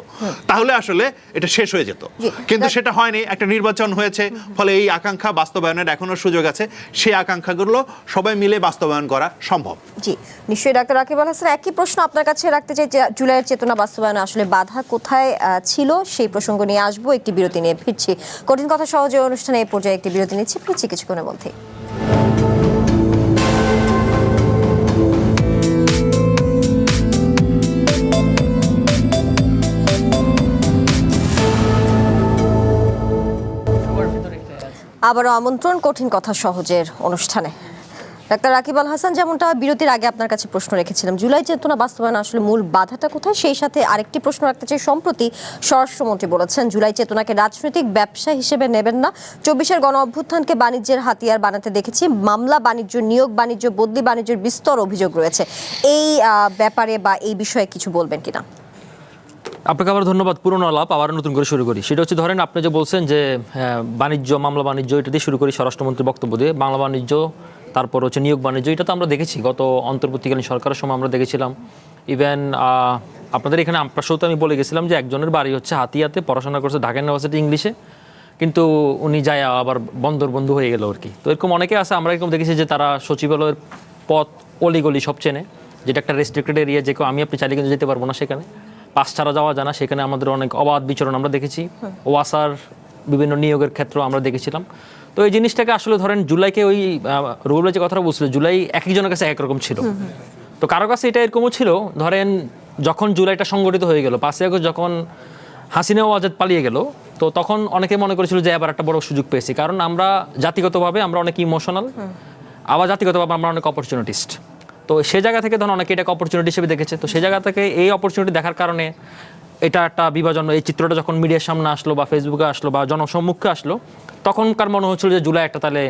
তাহলে আসলে এটা শেষ হয়ে যেত। কিন্তু সেটা হয়নি, একটা নির্বাচন হয়েছে, ফলে এই আকাঙ্ক্ষা বাস্তবায়নের এখনো সুযোগ আছে। সেই আকাঙ্ক্ষাগুলো সবাই মিলে বাস্তবায়ন করা সম্ভব। জি, নিশ্চয়ই ডাক্তার রাকিব আল হাসান, একই প্রশ্ন আপনার কাছে রাখতে চাই, জুলাইয়ের চেতনা বাস্তবায়নে আসলে বাধা কোথায় ছিল সেই প্রসঙ্গ নিয়ে আসবো। একটি বিরতি নিয়ে ফিরছি। কঠিন কথা সহজে অনুষ্ঠানে এই পর্যায়ে একটি বিরতি নিচ্ছি, ফিরছি কিছুক্ষণের মধ্যে। আবারও আমন্ত্রণ কঠিন কথা সহজের অনুষ্ঠানে। ডাক্তার রাকিব আল হাসান, যেমনটা বিরতির আগে আপনার কাছে প্রশ্ন রেখেছিলাম, জুলাই চেতনা বাস্তবায়ন আসলে মূল বাধাটা কোথায়, সেই সাথে আরেকটি প্রশ্ন রাখতে চাই। সম্প্রতি স্বরাষ্ট্রমন্ত্রী বলেছেন জুলাই চেতনাকে রাজনৈতিক ব্যবসা হিসেবে নেবেন না। 24-এর গণ অভ্যুত্থানকে বাণিজ্যের হাতিয়ার বানাতে দেখেছি। মামলা বাণিজ্য, নিয়োগ বাণিজ্য, বদলি বাণিজ্যের বিস্তর অভিযোগ রয়েছে। এই ব্যাপারে বা এই বিষয়ে কিছু বলবেন কিনা? আপনাকে আবার ধন্যবাদ। পুরনো আলাপ আবার নতুন করে শুরু করি। সেটা হচ্ছে, ধরেন আপনি যে বলছেন যে বাণিজ্য, মামলা বাণিজ্য, এটা দিয়ে শুরু করি স্বরাষ্ট্রমন্ত্রীর বক্তব্য দিয়ে। বাংলা বাণিজ্য, তারপর হচ্ছে নিয়োগ বাণিজ্য, এটা তো আমরা দেখেছি গত অন্তর্বর্তীকালীন সরকারের সময় আমরা দেখেছিলাম। ইভেন আপনাদের এখানে আপনার সাথে আমি বলে গেছিলাম যে একজনের বাড়ি হচ্ছে হাতিয়াতে, পড়াশোনা করছে ঢাকা ইউনিভার্সিটি ইংলিশে, কিন্তু উনি যায় আবার বন্ধু হয়ে গেল আর কি। তো এরকম অনেকে আছে, আমরা এরকম দেখেছি যে তারা সচিবালয়ের পথ অলিগলি সব চেনে, যেটা একটা রেস্ট্রিক্টেড এরিয়া, যে কেউ আমি আপনি চাইলে কিন্তু যেতে পারবো না সেখানে, পাস ছাড়া যাওয়া যায় না। সেখানে আমাদের অনেক অবাধ বিচরণ আমরা দেখেছি। ওয়াসার বিভিন্ন নিয়োগের ক্ষেত্র আমরা দেখেছিলাম। তো এই জিনিসটাকে আসলে ধরেন জুলাইকে ওই রুবেল যে কথাটা বলছিল, জুলাই এক একজনের কাছে একরকম ছিল। তো কারো কাছে এটা এরকমও ছিল, ধরেন যখন জুলাইটা সংগঠিত হয়ে গেল, 5ই আগস্ট যখন হাসিনা ও আজাদ পালিয়ে গেল, তো তখন অনেকে মনে করেছিল যে এবার একটা বড় সুযোগ পেয়েছি, কারণ আমরা জাতিগতভাবে আমরা অনেক ইমোশনাল, আবার জাতিগতভাবে আমরা অনেক অপরচুনিটিস্ট। তো সে জায়গা থেকে ধরুন অনেকে এটাকে অপরচুনিটি হিসেবে দেখেছে। তো সেই জায়গা থেকে এই অপরচুনিটি দেখার কারণে এটা একটা বিভাজন, এই চিত্রটা যখন মিডিয়ার সামনে আসলো বা ফেসবুকে আসলো বা জনসম্মুখে আসলো, তখনকার মনে হচ্ছিল যে জুলাই একটা তাহলে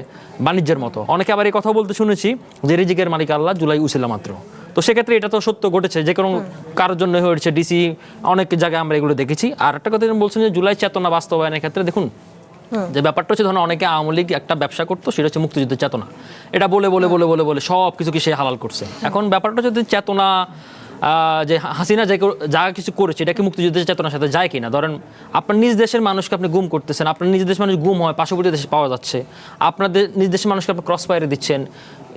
বাণিজ্যের মতো। অনেকে আবার এই কথা বলতে শুনেছি যে রিজিকের মালিক আল্লাহ, জুলাই উছিলা মাত্র। তো সেক্ষেত্রে এটা তো সত্য ঘটেছে, যে কোনো কারোর জন্য হয়েছে, ডিসি অনেক জায়গায় আমরা এগুলো দেখেছি। আর একটা কথা বলছেন যে জুলাই চেতনা বাস্তবায়নের ক্ষেত্রে দেখুন যে ব্যাপারটা হচ্ছে, ধরুন অনেকে আওয়ামী লীগ একটা ব্যবসা করতো, সেটা হচ্ছে মুক্তিযুদ্ধের চেতনা। এটা বলে বলে বলে বলে বলে সব কিছুকে সে হালাল করছে। এখন ব্যাপারটা যদি চেতনা, যে হাসিনা যা কিছু করেছে এটা কি মুক্তিযুদ্ধের চেতনার সাথে যায় কিনা? ধরেন আপনার নিজ দেশের মানুষকে আপনি গুম করতেছেন, আপনার নিজ দেশের মানুষ গুম হয়, পার্শ্ববর্তী দেশে পাওয়া যাচ্ছে, আপনাদের নিজ দেশের মানুষকে আপনি ক্রস ফায়ারে দিচ্ছেন,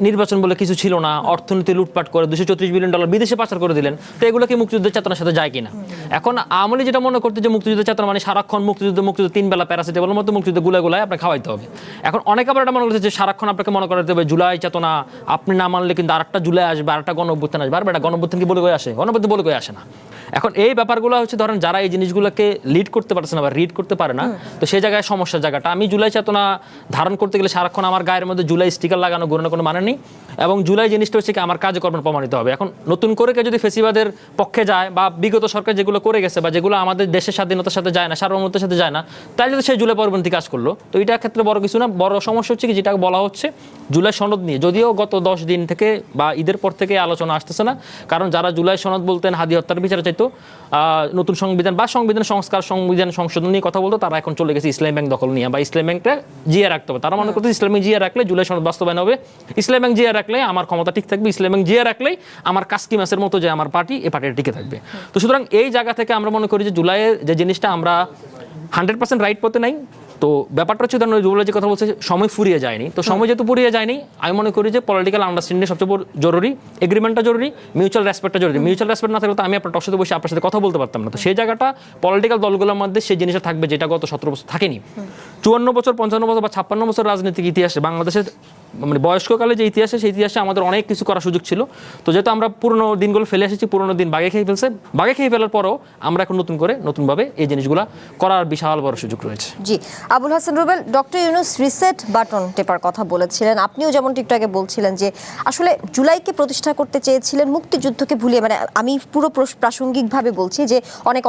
নির্বাচন বলে কিছু ছিল না, অর্থনীতি লুটপাট করে $234 বিলিয়ন বিদেশে পাচার করে দিলেন। তো এগুলো কি মুক্তিযুদ্ধের চেতনার সাথে যায় কিনা? এখন আমলি যেটা মনে করতে যে মুক্তিযুদ্ধের চেতনা মানে সারাক্ষণ মুক্তিযুদ্ধ 3 বেলা প্যারাসিটামলের মতো মুক্তিযুদ্ধ গুলায় আপনাকে খাওয়াইতে হবে। এখন অনেক আবার এটা মনে করছে যে সারাক্ষণ আপনাকে মনে করাতে হবে জুলাই চেতনা, আপনি না মানলে কিন্তু আরেকটা জুলাই আসবে, আরেকটা গণঅভ্যুত্থান আসবে। আর বেটা গণঅভ্যুত্থান কি বলে কয়ে আসে? গণঅভ্যুত্থান বলে কয়ে আসে না। এখন এই ব্যাপারগুলো হচ্ছে, ধরেন যারা এই জিনিসগুলোকে লিড করতে পারছে না বা রিড করতে পারে না, তো সেই জায়গায় সমস্যার জায়গাটা। আমি জুলাই চেতনা ধারণ করতে গেলে সারাক্ষণ আমার গায়ের মধ্যে জুলাই স্টিকার লাগানো ঘুরানোর কোনো মানে নেই। এবং জুলাই জিনিসটা হচ্ছে কি আমার কাজে কর্মে প্রমাণিত হবে। এখন নতুন করে কেউ যদি ফেসিবাদের পক্ষে যায় বা বিগত সরকার যেগুলো করে গেছে বা যেগুলো আমাদের দেশের স্বাধীনতার সাথে যায় না, সার্বভৌমত্বের সাথে যায় না, তাই যদি সেই জুলাই পরবর্তী কাজ করলো, তো এটার ক্ষেত্রে বড় কিছু না। বড় সমস্যা হচ্ছে কি, যেটা বলা হচ্ছে জুলাই সনদ নিয়ে, যদিও গত 10 দিন থেকে বা ঈদের পর থেকে আলোচনা আসতেছে না, কারণ যারা জুলাই সনদ বলতেন, হাদি হত্যার বিচার চাইতো, নতুন সংবিধান বা সংবিধান সংস্কার, সংবিধান সংশোধন নিয়ে কথা বলতো, তারা এখন চলে গেছে ইসলামী ব্যাংক দখল নিয়ে, বা ইসলামী ব্যাংকটা জিয়ে রাখতে হবে। তারা মনে করতে ইসলামী জিয়ে রাখলে জুলাই সনদ বাস্তবায়ন হবে, ইসলামী ব্যাংক জিয়ে রাখলে আমার ক্ষমতা ঠিক থাকবে, ইসলামী ব্যাংক জিয়ে রাখলেই আমার কাস্কি মাসের মতো যে আমার পার্টি, এই পার্টিটা টিকে থাকবে। তো সুতরাং এই জায়গা থেকে আমরা মনে করি যে জুলাইয়ের যে জিনিসটা আমরা 100% রাইট পথে নাই। তো ব্যাপারটা হচ্ছে রুবেল যে কথা বলছে সময় ফুরিয়ে যায়নি, তো সময় যেহেতু ফুরিয়ে যায়নি, আমি মনে করি যে পলিটিক্যাল আন্ডারস্ট্যান্ডিং সবচেয়ে জরুরি, এগ্রিমেন্টটা জরুরি, মিউচুয়াল রেসপেক্টটা জরুরি। মিউচুয়াল রেসপেক্ট না থাকলে তো আমি আপনার টক সাথে বসে আপনার সাথে কথা বলতে পারতাম না। তো সেই জায়গাটা পলিটিক্যাল দলগুলোর মধ্যে সেই জিনিসটা থাকবে, যেটা গত 17 বছর থাকেনি। 54 বছর, 55 বছর বা 56 বছর রাজনৈতিক ইতিহাসে বাংলাদেশের মানে বয়স্ককালে যে ইতিহাসে, সেই ইতিহাসে আমাদের অনেক কিছু করার সুযোগ ছিল। তো যেহেতু আমরা পুরনো দিনগুলো ফেলে এসেছি, পুরনো দিন বাগে খেয়ে ফেলছে, বাগে খেয়ে ফেলার পরেও আমরা এখন নতুনভাবে এই জিনিসগুলো করার বিশাল বড় সুযোগ রয়েছে। জি, Abul Hasan Rubel, doctor Yunus reset button টেপার কথা বলেছিলেন। আপনিও যেমনটি একটু আগে বলছিলেন যে আসলে জুলাইকে প্রতিষ্ঠা করতে চেয়েছিলেন মুক্তিযুদ্ধকে ভুলিয়ে। মানে আমি পুরো প্রাসঙ্গিকভাবে বলছি যে অনেক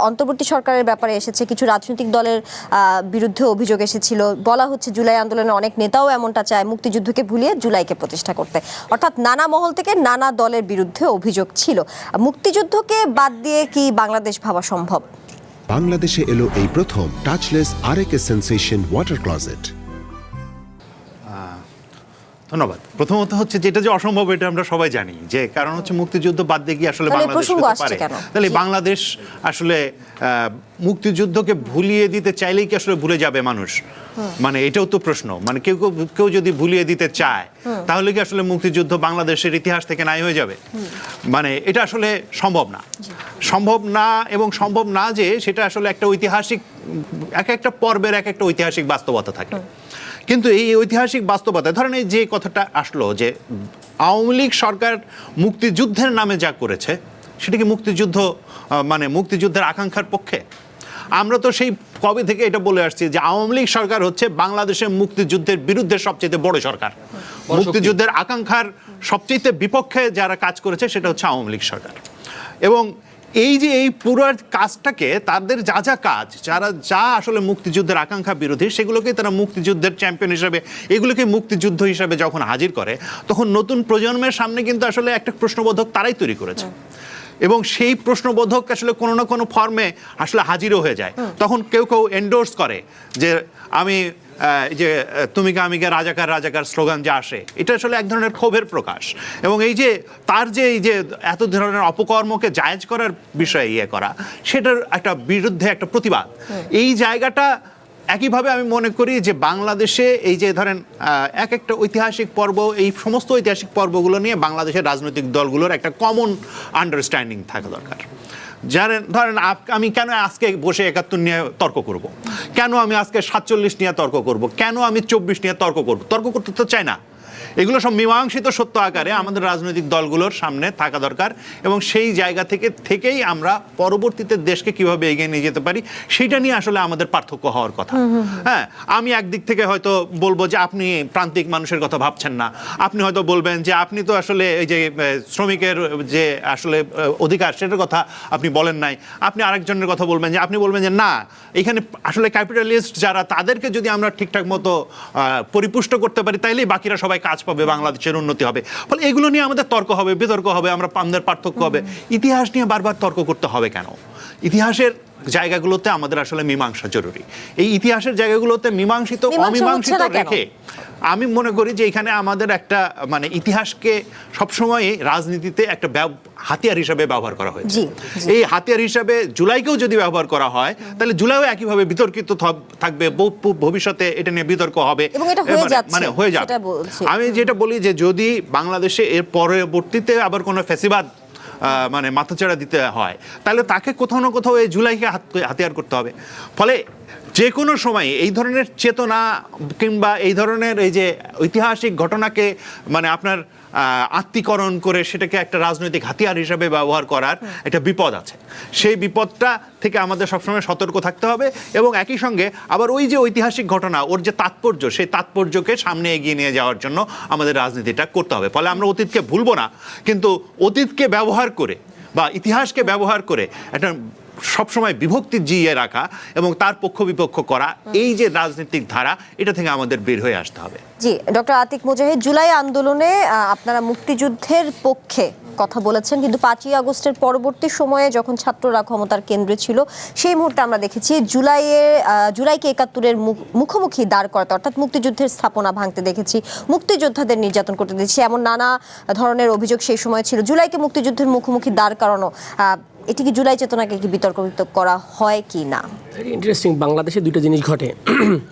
অন্তর্বর্তী সরকারের ব্যাপারে এসেছে, কিছু রাজনৈতিক দলের বিরুদ্ধে অভিযোগ এসেছিল, বলা হচ্ছে জুলাই আন্দোলনের অনেক নেতাও এমনটা চায় মুক্তিযুদ্ধকে ভুলিয়ে জুলাইকে প্রতিষ্ঠা করতে। অর্থাৎ নানা মহল থেকে নানা দলের বিরুদ্ধে অভিযোগ ছিল। মুক্তিযুদ্ধকে বাদ দিয়ে কি বাংলাদেশ ভাবা সম্ভব? বাংলাদেশে এলো এই প্রথম টাচলেস আরএকে সেন্সেশন ওয়াটার ক্লজেট। ধন্যবাদ। প্রথমত হচ্ছে যেটা যে অসম্ভব, এটা আমরা সবাই জানি, যে কারণ হচ্ছে মুক্তিযুদ্ধ বাদ দিয়ে কি আসলে বাংলাদেশ হতে পারে? তাহলে বাংলাদেশ আসলে মুক্তিযুদ্ধকে ভুলিয়ে দিতে চাইলেই কি আসলে ভুলে যাবে মানুষ? মানে এটাও তো প্রশ্ন। মানে কেউ যদি ভুলিয়ে দিতে চায়, তাহলে কি আসলে মুক্তিযুদ্ধ বাংলাদেশের ইতিহাস থেকে নাই হয়ে যাবে? মানে এটা আসলে সম্ভব না, এবং সম্ভব না যে সেটা আসলে একটা ঐতিহাসিক, এক একটা পর্বের এক একটা ঐতিহাসিক বাস্তবতা থাকে। কিন্তু এই ঐতিহাসিক বাস্তবতা, ধরেন এই যে কথাটা আসলো যে আওয়ামী লীগ সরকার মুক্তিযুদ্ধের নামে যা করেছে, সেটা কি মুক্তিযুদ্ধ, মানে মুক্তিযুদ্ধের আকাঙ্ক্ষার পক্ষে? আমরা তো সেই কবে থেকে এটা বলে আসছি যে আওয়ামী লীগ সরকার হচ্ছে বাংলাদেশের মুক্তিযুদ্ধের বিরুদ্ধে সবচেয়ে বড় সরকার। মুক্তিযুদ্ধের আকাঙ্ক্ষার সবচেয়ে বিপক্ষে যারা কাজ করেছে সেটা হচ্ছে আওয়ামী লীগ সরকার। এবং এই যে এই পুরো কাজটাকে, তাদের যা কাজ, যা আসলে মুক্তিযুদ্ধের আকাঙ্ক্ষা বিরোধী, সেগুলোকে তারা মুক্তিযুদ্ধের চ্যাম্পিয়ন হিসাবে, এগুলোকে মুক্তিযুদ্ধ হিসাবে যখন হাজির করে, তখন নতুন প্রজন্মের সামনে কিন্তু আসলে একটা প্রশ্নবোধক তারাই তৈরি করেছে। এবং সেই প্রশ্নবোধক আসলে কোনো না কোনো ফর্মে আসলে হাজিরও হয়ে যায়। তখন কেউ এন্ডোর্স করে যে আমি যে তুমিকে আমিকে রাজাকার স্লোগান যে আসে, এটা আসলে এক ধরনের ক্ষোভের প্রকাশ। এবং এই যে তার যে এই যে এত ধরনের অপকর্মকে জায়েজ করার বিষয়ে করা, সেটার একটা বিরুদ্ধে একটা প্রতিবাদ, এই জায়গাটা একইভাবে আমি মনে করি যে বাংলাদেশে এই যে ধরেন এক একটা ঐতিহাসিক পর্ব, এই সমস্ত ঐতিহাসিক পর্বগুলো নিয়ে বাংলাদেশের রাজনৈতিক দলগুলোর একটা কমন আন্ডারস্ট্যান্ডিং থাকা দরকার। ধরেন আমি কেন আজকে বসে 71 নিয়ে তর্ক করব? কেন আমি আজকে 47 নিয়ে তর্ক করব? কেন আমি 24 নিয়ে তর্ক করতে তো চাই না। এগুলো সব মীমাংসিত সত্য আকারে আমাদের রাজনৈতিক দলগুলোর সামনে থাকা দরকার, এবং সেই জায়গা থেকেই আমরা পরবর্তীতে দেশকে কিভাবে এগিয়ে নিয়ে যেতে পারি সেটা নিয়ে আসলে আমাদের পার্থক্য হওয়ার কথা। হ্যাঁ, আমি একদিক থেকে হয়তো বলবো যে আপনি প্রান্তিক মানুষের কথা ভাবছেন না, আপনি হয়তো বলবেন যে আপনি তো আসলে এই যে শ্রমিকের যে আসলে অধিকার সেটার কথা আপনি বলেন নাই, আপনি আরেকজনের কথা বলবেন যে, আপনি বলবেন যে না, এখানে আসলে ক্যাপিটালিস্ট যারা, তাদেরকে যদি আমরা ঠিকঠাক মতো পরিপুষ্ট করতে পারি, তাইলেই বাকিরা সবাই কাজ পাবে, বাংলাদেশের উন্নতি হবে। ফলে এগুলো নিয়ে আমাদের তর্ক হবে, বিতর্ক হবে, আমাদের পার্থক্য হবে। ইতিহাস নিয়ে বারবার তর্ক করতে হবে কেন? ইতিহাসের জায়গাগুলোতে আমাদের আসলে মীমাংসা জরুরি। এই ইতিহাসের জায়গাগুলোতে অমীমাংসিত রেখে আমি মনে করি যে এখানে আমাদের একটা মানে ইতিহাসকে সবসময় রাজনীতিতে একটা হাতিয়ার হিসাবে ব্যবহার করা হয়েছে। এই হাতিয়ার হিসাবে জুলাইকেও যদি ব্যবহার করা হয়, তাহলে জুলাইও একইভাবে বিতর্কিত থাকবে, ভবিষ্যতে এটা নিয়ে বিতর্ক হবে, মানে হয়ে যাবে। আমি যেটা বলি যে যদি বাংলাদেশে এর পরবর্তীতে আবার কোনো ফ্যাসিবাদ মানে মাথাচাড়া দিতে হয়, তাহলে তাকে কোথাও না কোথাও এই জুলাইকে হাতিয়ার করতে হবে। ফলে যে কোনো সময় এই ধরনের চেতনা কিংবা এই ধরনের এই যে ঐতিহাসিক ঘটনাকে মানে আপনার আত্মীকরণ করে সেটাকে একটা রাজনৈতিক হাতিয়ার হিসাবে ব্যবহার করার একটা বিপদ আছে। সেই বিপদটা থেকে আমাদের সবসময় সতর্ক থাকতে হবে, এবং একই সঙ্গে আবার ওই যে ঐতিহাসিক ঘটনা, ওর যে তাৎপর্য, সেই তাৎপর্যকে সামনে এগিয়ে নিয়ে যাওয়ার জন্য আমাদের রাজনীতিটা করতে হবে। ফলে আমরা অতীতকে ভুলবো না, কিন্তু অতীতকে ব্যবহার করে বা ইতিহাসকে ব্যবহার করে একটা সবসময় বিভক্তি জিয়ে রাখা এবং তার পক্ষ বিপক্ষ করা, এই যে রাজনৈতিক ধারা, এটা থেকে আমাদের বের হয়ে আসতে হবে। জি, ডক্টর আতিক মুজাহিদ, জুলাই আন্দোলনে আপনারা মুক্তিযুদ্ধের পক্ষে কথা বলেছেন, কিন্তু 5ই আগস্টের পরবর্তী সময়ে যখন ছাত্ররা ক্ষমতার কেন্দ্রে ছিল, সেই মুহূর্তে আমরা দেখেছি জুলাইকে 71-এর মুখোমুখি দাঁড় করাতে, অর্থাৎ মুক্তিযুদ্ধের স্থাপনা ভাঙতে দেখেছি, মুক্তিযোদ্ধাদের নির্যাতন করতে দেখেছি, এমন নানা ধরনের অভিযোগ সেই সময় ছিল। জুলাইকে মুক্তিযুদ্ধের মুখোমুখি দাঁড় করানো, এটি কি জুলাই চেতনাকে কি বিতর্কিত করা হয় কি না? Very interesting. বাংলাদেশে দুইটা জিনিস ঘটে।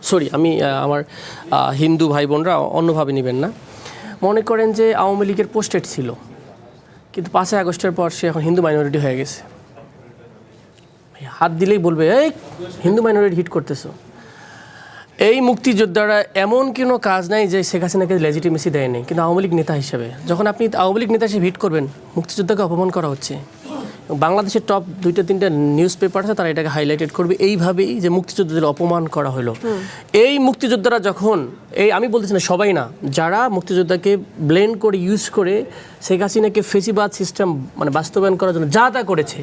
সরি, আমি আমার হিন্দু ভাই বোনরা অন্যভাবে নেবেন না। মনে করেন যে আওয়ামী লীগের পোস্টেড ছিল, কিন্তু 5ই আগস্টের পর সে এখন হিন্দু মাইনরিটি হয়ে গেছে। হাত দিলেই বলবে এই হিন্দু মাইনরিটি হিট করতেছো। এই মুক্তিযোদ্ধারা এমন কোনো কাজ নাই যে শেখ হাসিনাকে লেজিটিমেসি দেয় নাই, কিন্তু আওয়ামী লীগ নেতা হিসেবে যখন আপনি আওয়ামী লীগ নেতা হিসেবে হিট করবেন, মুক্তিযোদ্ধাকে অপমান করা হচ্ছে। বাংলাদেশের টপ 2-3টা নিউজ পেপার আছে, তারা এটাকে হাইলাইটেড করবে এইভাবেই যে মুক্তিযোদ্ধাদের অপমান করা হলো। এই মুক্তিযোদ্ধারা যখন, আমি বলতেছি না সবাই না, যারা মুক্তিযোদ্ধাকে ব্লেন্ড করে ইউজ করে শেখ হাসিনাকে ফেসিবাদ সিস্টেম মানে বাস্তবায়ন করার জন্য যা তা করেছে,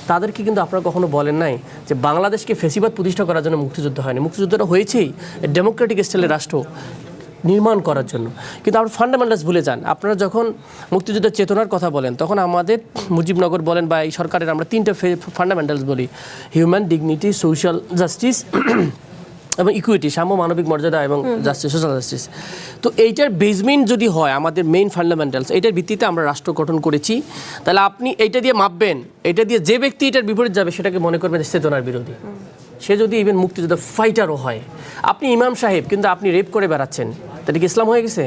তাদেরকে কিন্তু আপনারা কখনো বলেন নাই যে বাংলাদেশকে ফেসিবাদ প্রতিষ্ঠা করার জন্য মুক্তিযুদ্ধ হয়নি। মুক্তিযোদ্ধারা হয়েছেই ডেমোক্রেটিক স্টাইলের রাষ্ট্র নির্মাণ করার জন্য। কিন্তু আপনারা ফান্ডামেন্টালস ভুলে যান। আপনারা যখন মুক্তিযুদ্ধের চেতনার কথা বলেন, তখন আমাদের মুজিবনগর বলেন বা এই সরকারের আমরা 3টা ফান্ডামেন্টালস বলি: হিউম্যান ডিগনিটি, সোশ্যাল জাস্টিস এবং ইকুইটি, সাম্য, মানবিক মর্যাদা এবং জাস্টিস, সোশ্যাল জাস্টিস। তো এইটার বেসমেন্ট যদি হয় আমাদের মেইন ফান্ডামেন্টালস, এইটার ভিত্তিতে আমরা রাষ্ট্র গঠন করেছি, তাহলে আপনি এইটা দিয়ে মাপবেন। এটা দিয়ে যে ব্যক্তি এটার বিপরীত যাবে সেটাকে মনে করবেন চেতনার বিরোধী। সে যদি ইভেন মুক্তিযুদ্ধ ফাইটারও হয়। আপনি ইমাম সাহেব, কিন্তু আপনি রেপ করে বেড়াচ্ছেন, তাহলে কি ইসলাম হয়ে গেছে?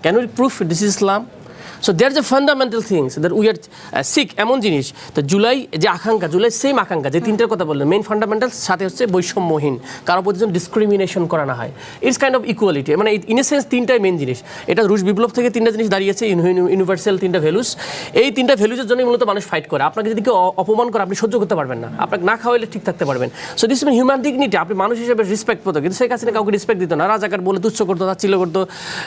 Can we proof this is Islam? So there is a fundamental things that we are seek. এমন জিনিস তো জুলাই যে আকাঙ্ক্ষা, জুলাই সেম আকাঙ্ক্ষা, যে 3টার কথা বললেন মেইন ফান্ডামেন্টাল, সাথে হচ্ছে বৈষম্যহীন, কারো প্রতি যেন ডিসক্রিমিনেশন করা না হয়। ইটস কাইন্ড অফ ইকুয়ালিটি, মানে ইন এ সেন্স 3টাই মেইন জিনিস। এটা রুশ বিপ্লব থেকে 3টা জিনিস দাঁড়িয়েছে, ইউনিভার্সাল 3টা ভ্যালুস। এই 3টা ভ্যালুজের জন্যই মূলত মানুষ ফাইট করে। আপনাকে যদি কেউ অপমান করে আপনি সহ্য করতে পারবেন না, আপনাকে না খাওয়াইলে ঠিক থাকতে পারবেন। So this mean human dignity. আপনি মানুষ হিসেবে রেসপেক্ট পেত, কিন্তু শেখ হাসিনা কাউকে রেসপেক্ট দিত না, রাজাকার বলে তুচ্ছ করতো, তাচ্ছিল্য করতো।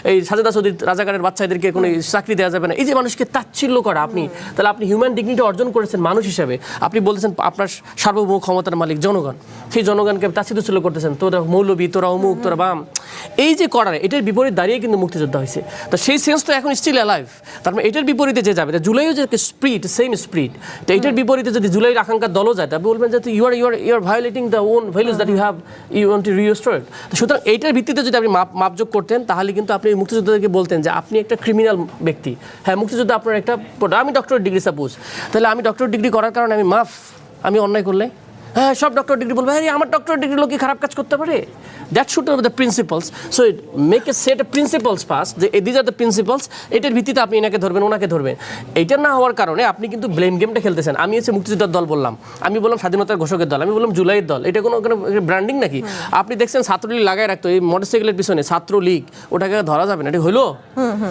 এই সাজেদা চৌধুরী রাজাকারের বাচ্চাদেরকে কোনো চাকরি দেওয়া যাবে না, এই যে মানুষকে তাচ্ছিল্য করা, আপনি তাহলে আপনি হিউম্যান ডিগনিটি অর্জন করেছেন মানুষ হিসেবে। আপনি বলতেছেন আপনার সার্বভৌম ক্ষমতার মালিক জনগণ, সেই জনগণকে তাচ্ছিল্য করতেছেন, তোরা মৌলবী, তোরা অমুক, তোরা বাম। এই যে করার, এটার বিপরীত দাঁড়িয়ে কিন্তু মুক্তিযোদ্ধা হয়েছে। তো সেই সেন্স তো এখন স্টিল অ্যালাইভ। তার মানে এটার বিপরীতে যে যাবে, জুলাইও যে স্প্রিট, সেম স্প্রিট, তো এটার বিপরীতে যদি জুলাইয়ের আকাঙ্ক্ষার দলও যায়, তবে বলবেন যে you are violating the own values that you want to restore. তো সুতরাং এইটার ভিত্তিতে যদি আপনি মাপযোগ করতেন, তাহলে কিন্তু আপনি মুক্তিযোদ্ধাদেরকে বলতেন যে আপনি একটা ক্রিমিনাল ব্যক্তি। হ্যাঁ, মুক্তিযোদ্ধা আপনার একটা, আমি ডক্টরেট ডিগ্রি সাপোজ, তাহলে আমি ডক্টরেট ডিগ্রি করার কারণে আমি অন্যায় করলে, হ্যাঁ সব ডক্টর ডিগ্রি বলবে, হ্যাঁ আমার ডক্টরেট ডিগ্রি লোক কি খারাপ কাজ করতে পারে? That should be the principles. So it make a set principles first, যে দিজ আর দ্য প্রিন্সিপালস। এটার ভিত্তিতে আপনি এনাকে ধরবেন, ওনাকে ধরবেন। এইটা না হওয়ার কারণে আপনি কিন্তু ব্লেম গেমটা খেলতেছেন। আমি হচ্ছে মুক্তিযোদ্ধার দল বললাম, আমি বললাম স্বাধীনতার ঘোষকের দল, আমি বললাম জুলাইয়ের দল। এটা কোনো ব্র্যান্ডিং নাকি? আপনি দেখছেন ছাত্রলীগ লাগাই রাখতো এই মোটরসাইকেলের পিছনে, ছাত্রলীগ, ওটাকে ধরা যাবে না, এটা হলো?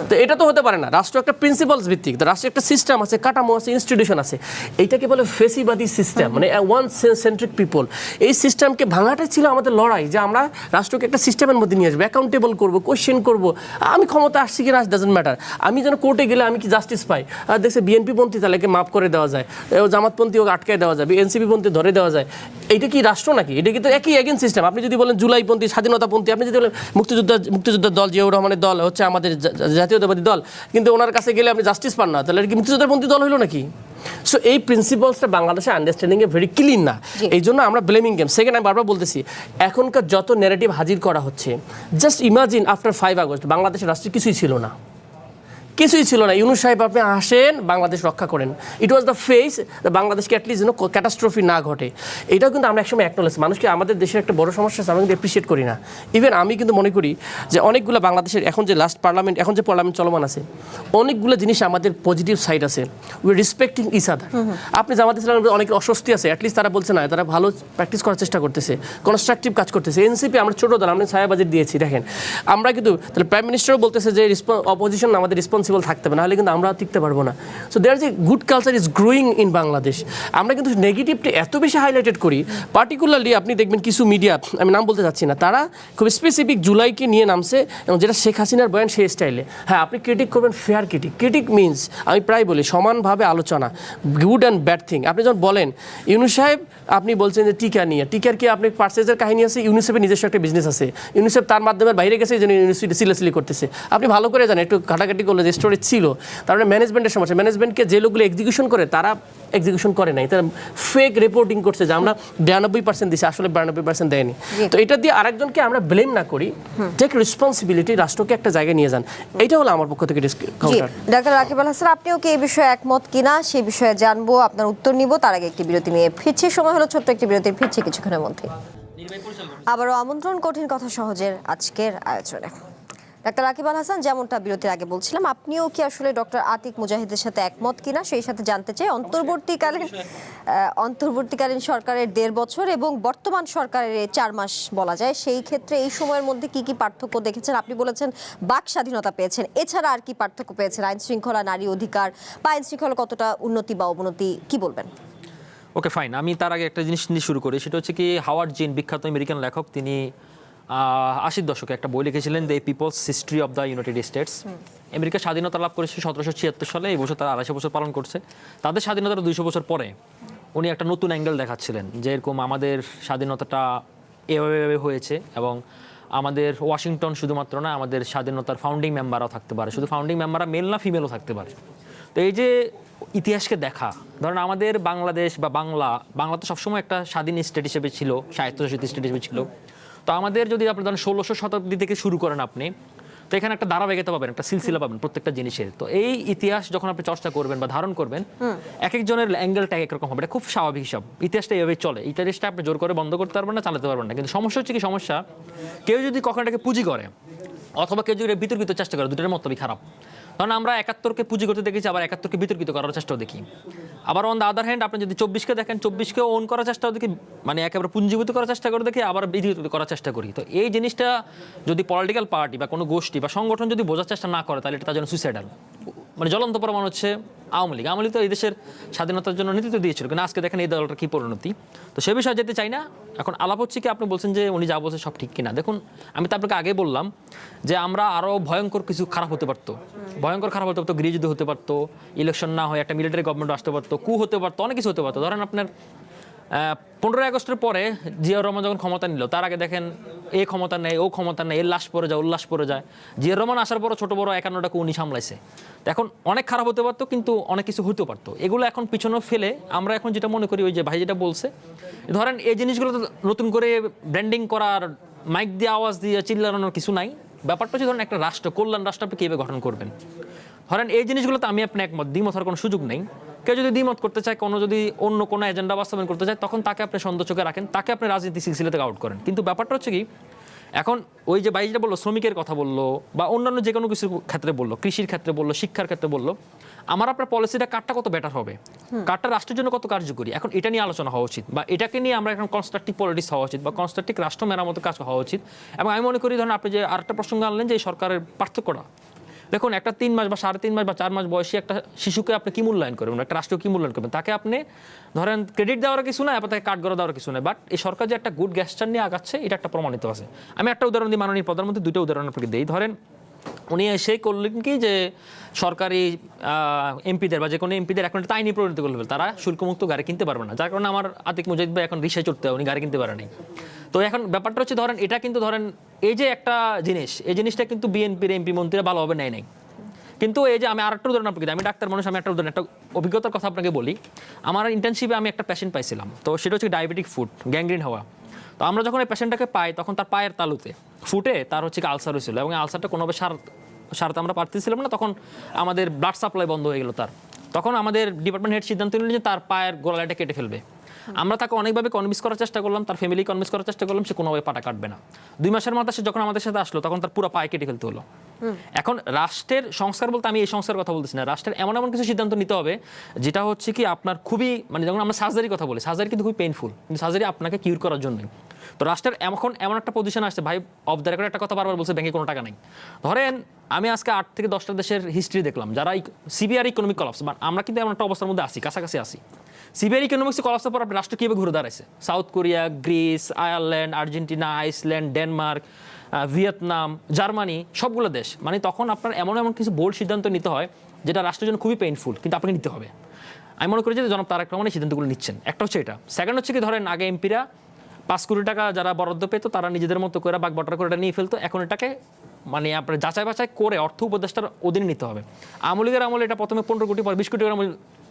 তো এটা তো হতে পারে না। রাষ্ট্র একটা প্রিন্সিপালস ভিত্তিক, রাষ্ট্রের একটা সিস্টেম আছে, কাঠামো আছে, ইনস্টিটিউশন আছে। এইটাকে বলে ফেসিবাদী সিস্টেম, মানে ওয়ান সেন্ট্রিক পিপল। এই সিস্টেমকে ভাঙাটাই ছিল আমাদের লড়াই, যে আমরা রাষ্ট্রকে একটা সিস্টেমের মধ্যে নিয়ে আসবো, অ্যাকাউন্টেবল করবো, কোয়েশ্চেন করবো। আমি ক্ষমতা আসছি কিনা ডাজন্ট ম্যাটার, আমি যেন কোর্টে গেলে আমি কি জাস্টিস পাই। আর দেখছে বিএনপি পন্থী, তাহলে মাফ করে দেওয়া যায়, জামাতপন্থী ওকে আটকায় দেওয়া যায়, এনসিপি পন্থী ধরে দেওয়া যায়। এইটা কি রাষ্ট্র নাকি? এটা কিন্তু একই এগেন্ট সিস্টেম। আপনি যদি বলেন জুলাইপন্থী, স্বাধীনতাপন্থী, আপনি যদি বলেন মুক্তিযোদ্ধার দল, জিয়াউর রহমানের দল হচ্ছে আমাদের জাতীয়তাবাদী দল, কিন্তু ওনার কাছে গেলে আপনি জাস্টিস পান না, তাহলে কি মুক্তিযোদ্ধারপন্থী দল হলো নাকি? সো এই প্রিন্সিপালসটা বাংলাদেশে আন্ডারস্ট্যান্ডিংয়ে ভেরি ক্লিন না, এই জন্য আমরা ব্লেমিং গেম। সেকেন্ড, আমি বারবার বলতেছি, এখনকার যত ন্যারেটিভ হাজির করা হচ্ছে, জাস্ট ইমাজিন আফটার 5 আগস্ট বাংলাদেশের রাষ্ট্রে কিছুই ছিল না, কিছুই ছিল না। ইউনূস সাহেব আপনি আসেন, বাংলাদেশ রক্ষা করেন। ইট ওয়াজ দ্য ফেস, বাংলাদেশকে অ্যাটলিস্ট যেন ক্যাটাস্ট্রফি না ঘটে। এটাও কিন্তু আমরা একসময় অ্যাকনোলেজ, মানুষকে আমাদের দেশের একটা বড় সমস্যা আছে, আমরা কিন্তু অ্যাপ্রিসিয়েট করি না। ইভেন আমি কিন্তু মনে করি যে অনেকগুলো বাংলাদেশের এখন যে পার্লামেন্ট চলমান আছে, অনেকগুলো জিনিস আমাদের পজিটিভ সাইড আছে। We respecting each other. আপনি জামাত ইসলামের অনেক অস্বস্তি আছে, অ্যাটলিস্ট তারা বলছে না, তারা ভালো প্র্যাকটিস করার চেষ্টা করতেছে, কনস্ট্রাকটিভ কাজ করতেছে। এনসিপি আমরা ছোটো দল, আমরা ছায়া বাজেট দিয়েছি, দেখেন আমরা কিন্তু, তাহলে প্রাইম মিনিস্টারও বলতেছে যে অপোজিশন আমাদের রেসপন্সিবল থাকতে হবে, নাহলে কিন্তু আমরা টিকতে পারবো না। সো দেয়ার যে good culture is growing in Bangladesh. আমরা কিন্তু নেগেটিভটা এত বেশি হাইলাইটেড করি, পার্টিকুলারলি আপনি দেখবেন কিছু মিডিয়া, আমি নাম বলতে চাচ্ছি না, তারা খুব স্পেসিফিক জুলাইকে নিয়ে নামছে এবং যেটা শেখ হাসিনার বয়ান সেই স্টাইলে। হ্যাঁ, আপনি ক্রিটিক করবেন, ফেয়ার ক্রিটিক মিনস আমি প্রায় বলি সমানভাবে আলোচনা, গুড অ্যান্ড ব্যাড থিং। আপনি যখন বলেন ইউনুস সাহেব, আপনি বলছেন যে টিকা নিয়ে, টিকার কি আপনি পার্সেজের কাহিনী আছে, ইউনিসেফের নিজস্ব একটা বিজনেস আছে, ইউনিসেফ তার মাধ্যমে বাইরে গেছে, এই জন্য ইউনিভার্সিটি সিলেসিলি করতেছে। আপনি ভালো করে জানেন, একটু ঘাটাঘাটি করলে যে স্টোরেজ ছিল, তার মানে ম্যানেজমেন্টের সমস্যা। ম্যানেজমেন্টকে যে লোকগুলো এক্সিকিউশন করে তারা এক্সিকিউশন করে নাই, তারা ফেক রিপোর্টিং করছে যে আমরা 92% দিছি, আসলে 92% দেয়নি। তো এটা দিয়ে আরেকজনকে আমরা ব্লেম না করি, টেক রেসপন্সিবিলিটি, রাষ্ট্রকে একটা জায়গায় নিয়ে যান। এইটা হলো আমার পক্ষ থেকে কাউন্টার। ডাক্তার রাকিব আল হাসান, আপনিও কি এই বিষয়ে একমত কিনা সেই বিষয়ে জানবো, আপনার উত্তর নিব। তার আগে একটি বিরতি নিয়ে ফিরছি, সময় হলো ছোট্ট একটি বিরতির, ফিরছি কিছুক্ষণের মধ্যে। আবারও আমন্ত্রণ কঠিন কথা সহজের আজকের আয়োজনে। ডাক্তার রাকিব আল হাসান, যেমনটা বিরতির আগে বলছিলাম, আপনিও কি আসলে ডক্টর আতিক মুজাহিদের সাথে একমত কিনা সেই সাথে জানতে চাই। অন্তর্বর্তীকালীন সরকারের 1.5 বছর এবং বর্তমান সরকারের 4 মাস বলা যায়, সেই ক্ষেত্রে এই সময়ের মধ্যে কি কি পার্থক্য দেখেছেন? আপনি বলেছেন বাক স্বাধীনতা পেয়েছেন, এছাড়া আর কি পার্থক্য পেয়েছেন? আইন শৃঙ্খলা, নারী অধিকার বা আইন শৃঙ্খলা কতটা উন্নতি বা অবনতি, কি বলবেন? ওকে, ফাইন। আমি তার আগে একটা জিনিস নিয়ে শুরু করি, সেটা হচ্ছে কি হাওয়ার্ড জিন, বিখ্যাত আমেরিকান লেখক, তিনি 80 দশকে একটা বই লিখেছিলেন, the people's history of the United States. America স্বাধীনতা লাভ করেছে 1776 সালে, এই বছর তারা 250 বছর পালন করছে। তাদের স্বাধীনতার 200 বছর পরে উনি একটা নতুন অ্যাঙ্গেল দেখাচ্ছিলেন, যে এরকম আমাদের স্বাধীনতাটা এভাবে হয়েছে এবং আমাদের ওয়াশিংটন শুধুমাত্র না, আমাদের স্বাধীনতার ফাউন্ডিং মেম্বারও থাকতে পারে, শুধু ফাউন্ডিং মেম্বাররা মেল না ফিমেলও থাকতে পারে। তো এই যে ইতিহাসকে দেখা, ধরেন আমাদের বাংলাদেশ বা বাংলা তো সবসময় একটা স্বাধীন স্টেট হিসেবে ছিল, স্বায়ত্তশাসিত স্টেট হিসেবে ছিল। তো আমাদের যদি আপনি ধরেন 1600 শতাব্দী থেকে শুরু করেন আপনি, তো এখানে একটা ধারাবাহিকতা পাবেন, একটা সিলসিলা পাবেন প্রত্যেকটা জিনিসের। তো এই ইতিহাস যখন আপনি চর্চা করবেন বা ধারণ করবেন, এক একজনের অ্যাঙ্গেলটা একরকম হবে, এটা খুব স্বাভাবিক হিসাব। ইতিহাসটা এইভাবেই চলে, ইতিহাসটা আপনি জোর করে বন্ধ করতে পারবেন না, চালাতে পারবেন না। কিন্তু সমস্যা হচ্ছে কি, সমস্যা কেউ যদি কখনো এটাকে পুঁজি করে অথবা কেউ যদি বিতর্কিত চেষ্টা করে, দুটোর মতলবই খারাপ। কারণ আমরা 71কে পুঁজি করতে দেখেছি, আবার 71কে বিতর্কিত করার চেষ্টাও দেখি। আবার অন দ্য আদার হ্যান্ড আপনি যদি 24কে দেখেন, 24কে ওন করার চেষ্টাও দেখি, মানে একেবারে পুঞ্জীভূত করার চেষ্টা করে দেখি, আবার বিতর্কিত করার চেষ্টা করি। তো এই জিনিসটা যদি পলিটিক্যাল পার্টি বা কোনো গোষ্ঠী বা সংগঠন যদি বোঝার চেষ্টা না করে, তাহলে এটা তার জন্য সুইসাইডাল। মানে জ্বলন্ত প্রমাণ হচ্ছে আওয়ামী লীগ। আওয়ামী লীগ তো এই দেশের স্বাধীনতার জন্য নেতৃত্ব দিয়েছিল, কিন্তু আজকে দেখেন এই দলটার কী পরিণতি। তো সে বিষয়ে যেতে চাই না। এখন আলাপ হচ্ছে কি, আপনি বলছেন যে উনি যা বলছেন সব ঠিক কিনা। দেখুন, আমি তো আপনাকে আগে বললাম যে আমরা আরও ভয়ঙ্কর কিছু খারাপ হতে পারতো, ভয়ঙ্কর খারাপ হতে পারতো, গৃহযুদ্ধ হতে পারতো, ইলেকশন না হয় একটা মিলিটারি গভর্নমেন্ট আসতে পারতো, কু হতে পারতো, অনেক কিছু হতে পারতো। ধরেন আপনার 15ই আগস্টের পরে জিয়াউর রহমান যখন ক্ষমতা নিল, তার আগে দেখেন এ ক্ষমতা নেই, ও ক্ষমতা নেই, এর লাশ পড়ে যায়, উল্লাস পড়ে যায়। জিয়াউর রহমান আসার পরও ছোটো বড় 51টা উনি সামলাইছে। এখন অনেক খারাপ হতে পারতো, কিন্তু অনেক কিছু হতেও পারতো। এগুলো এখন পিছনে ফেলে আমরা এখন যেটা মনে করি, ওই যে ভাই যেটা বলছে, ধরেন এই জিনিসগুলো তো নতুন করে ব্র্যান্ডিং করার, মাইক দিয়ে আওয়াজ দিয়ে চিল্লানোর কিছু নাই। ব্যাপারটা হচ্ছে ধরেন একটা রাষ্ট্র, কল্যাণ রাষ্ট্র আপনি কীভাবে গঠন করবেন। ধরেন এই জিনিসগুলোতে আমি আপনি একমত, দ্বিমত হওয়ার কোনো সুযোগ নেই। কেউ যদি দ্বিমত করতে চায়, কোনো যদি অন্য কোনো এজেন্ডা বাস্তবায়ন করতে চায়, তখন তাকে আপনি সন্দেহ চোখে রাখেন, তাকে আপনি রাজনীতি সিলসিলা থেকে আউট করেন। কিন্তু ব্যাপারটা হচ্ছে কি, এখন ওই যে বাইজটা বললো, শ্রমিকের কথা বললো বা অন্যান্য যে কোনো কিছুর ক্ষেত্রে বললো, কৃষির ক্ষেত্রে বললো, শিক্ষার ক্ষেত্রে বললো, আমার আপনার পলিসিটা কারটা কত বেটার হবে, কারটা রাষ্ট্রের জন্য কত কার্যকরী, এখন এটা নিয়ে আলোচনা হওয়া উচিত, বা এটাকে নিয়ে আমরা এখন কনস্ট্রাকটিভ পলিটিক্স হওয়া উচিত, বা কনস্ট্রাকটিভ রাষ্ট্র মেরামতের কাজ হওয়া উচিত। এবং আমি মনে করি, ধরেন আপনি যে আরেকটা প্রসঙ্গ আনলেন যে এই সরকারের পার্থক্যটা, দেখুন একটা 3 মাস বা 3.5 মাস বা 4 মাস বয়সী একটা শিশুকে আপনি কি মূল্যায়ন করবেন, একটা রাষ্ট্র কি মূল্যায়ন করবেন? তাকে আপনি ধরেন ক্রেডিট দেওয়ার কিছু না, তাকে কাঠগড়া দেওয়ার কিছু নয়। বাট এই সরকার যে একটা গুড গ্যাস্টার নিয়ে আগাচ্ছে, এটা একটা প্রমাণিত আছে। আমি একটা উদাহরণ দিই, মাননীয় প্রধানমন্ত্রী 2টা উদাহরণ আপনাকে দিই। ধরেন উনি এসে করলেন কি, যে সরকারি এমপিদের বা যে কোনো এমপিদের এখন একটা আইনি পরিণতি করলে তারা শুল্কমুক্ত গাড়ি কিনতে পারবে না, যার কারণে আমার আতিক মুজাহিদ ভাই এখন রিক্সায় চড়তে হয়, উনি গাড়ি কিনতে পারেনি। তো এখন ব্যাপারটা হচ্ছে, ধরেন এটা কিন্তু ধরেন এই যে একটা জিনিস, এই জিনিসটা কিন্তু বিএনপির এমপি মন্ত্রীরা ভালোভাবে নেয় নাই। কিন্তু এই যে আমি আরেকটা উদাহরণ আপনাকে দিই, আমি ডাক্তার মানুষ, আমি একটা উদাহরণ, একটা অভিজ্ঞতার কথা আপনাকে বলি। আমার ইন্টার্নশিপে আমি একটা পেশেন্ট পাইছিলাম, তো সেটা হচ্ছে ডায়াবেটিক ফুট, গ্যাংগ্রিন হওয়া। তো আমরা যখন এই পেশেন্টটাকে পাই, তখন তার পায়ের তালুতে ফুটে তার হচ্ছে আলসার হয়েছিল, এবং আলসারটা কোনোভাবে সারতে আমরা পারতেছিলাম না। তখন আমাদের ব্লাড সাপ্লাই বন্ধ হয়ে গেল তার। তখন আমাদের ডিপার্টমেন্ট হেড সিদ্ধান্ত নিল যে তার পায়ের গোড়ালিটা কেটে ফেলবে। আমরা তাকে অনেকভাবে কনভিন্স করার চেষ্টা করলাম, তার ফ্যামিলি কনভিন্স করার চেষ্টা করলাম, সে কোনোভাবে পাটা কাটবে না। 2 মাসের মাথায় সে যখন আমাদের সাথে আসলো, তখন তার পুরো পায়ে কেটে ফেলতে হলো। এখন রাষ্ট্রের সংস্কার বলতে আমি এই সংস্কার কথা বলতেছি না, রাষ্ট্রের এমন এমন কিছু সিদ্ধান্ত নিতে হবে যেটা হচ্ছে কি আপনার খুবই, মানে যখন আমরা সার্জারির কথা বলি, সার্জারি কিন্তু খুবই পেইনফুল, কিন্তু সার্জারি আপনাকে কিউর করার জন্যই। তো রাষ্ট্রের এমন একটা পজিশন আসছে, ভাই অফ দ্য রেকর্ড একটা কথা বারবার বলছে, ব্যাংকে কোনো টাকা নেই। ধরেন আমি আজকে 8 থেকে 10টা দেশের হিস্ট্রি দেখলাম যারা সিভিয়ার ইকোনমিক কলাপস, আমরা কিন্তু এমন একটা অবস্থার মধ্যে আসি, কাছাকাছি আসি। সিভিয়ার ইকোনমিক্স কলাপসের পর রাষ্ট্র কীভাবে ঘুরে দাঁড়াইছে? South Korea, Greece, Ireland, Argentina, Iceland, Denmark, Vietnam, Germany, সবগুলো দেশ। মানে তখন আপনার এমন কিছু বোল্ড সিদ্ধান্ত নিতে হয় যেটা রাষ্ট্রের জন্য খুবই পেইনফুল, কিন্তু আপনাকে নিতে হবে। আমি মনে করি যে জনাব তারেক রহমান এই সিদ্ধান্তগুলো নিচ্ছেন। একটা হচ্ছে এটা। সেকেন্ড হচ্ছে কি, ধরেন আগে এমপিরা 5 কোটি টাকা যারা বরাদ্দ পেত তারা নিজেদের মতো করে বাগবাটোয়ারা করে এটা নিয়ে ফেলতো, এখন এটাকে মানে আপনার যাচাই বাছাই করে অর্থ উপদেষ্টার অধীনে নিতে হবে। আওয়ামী লীগের আমলে এটা প্রথমে 15 কোটি, পর 20 কোটি টাকা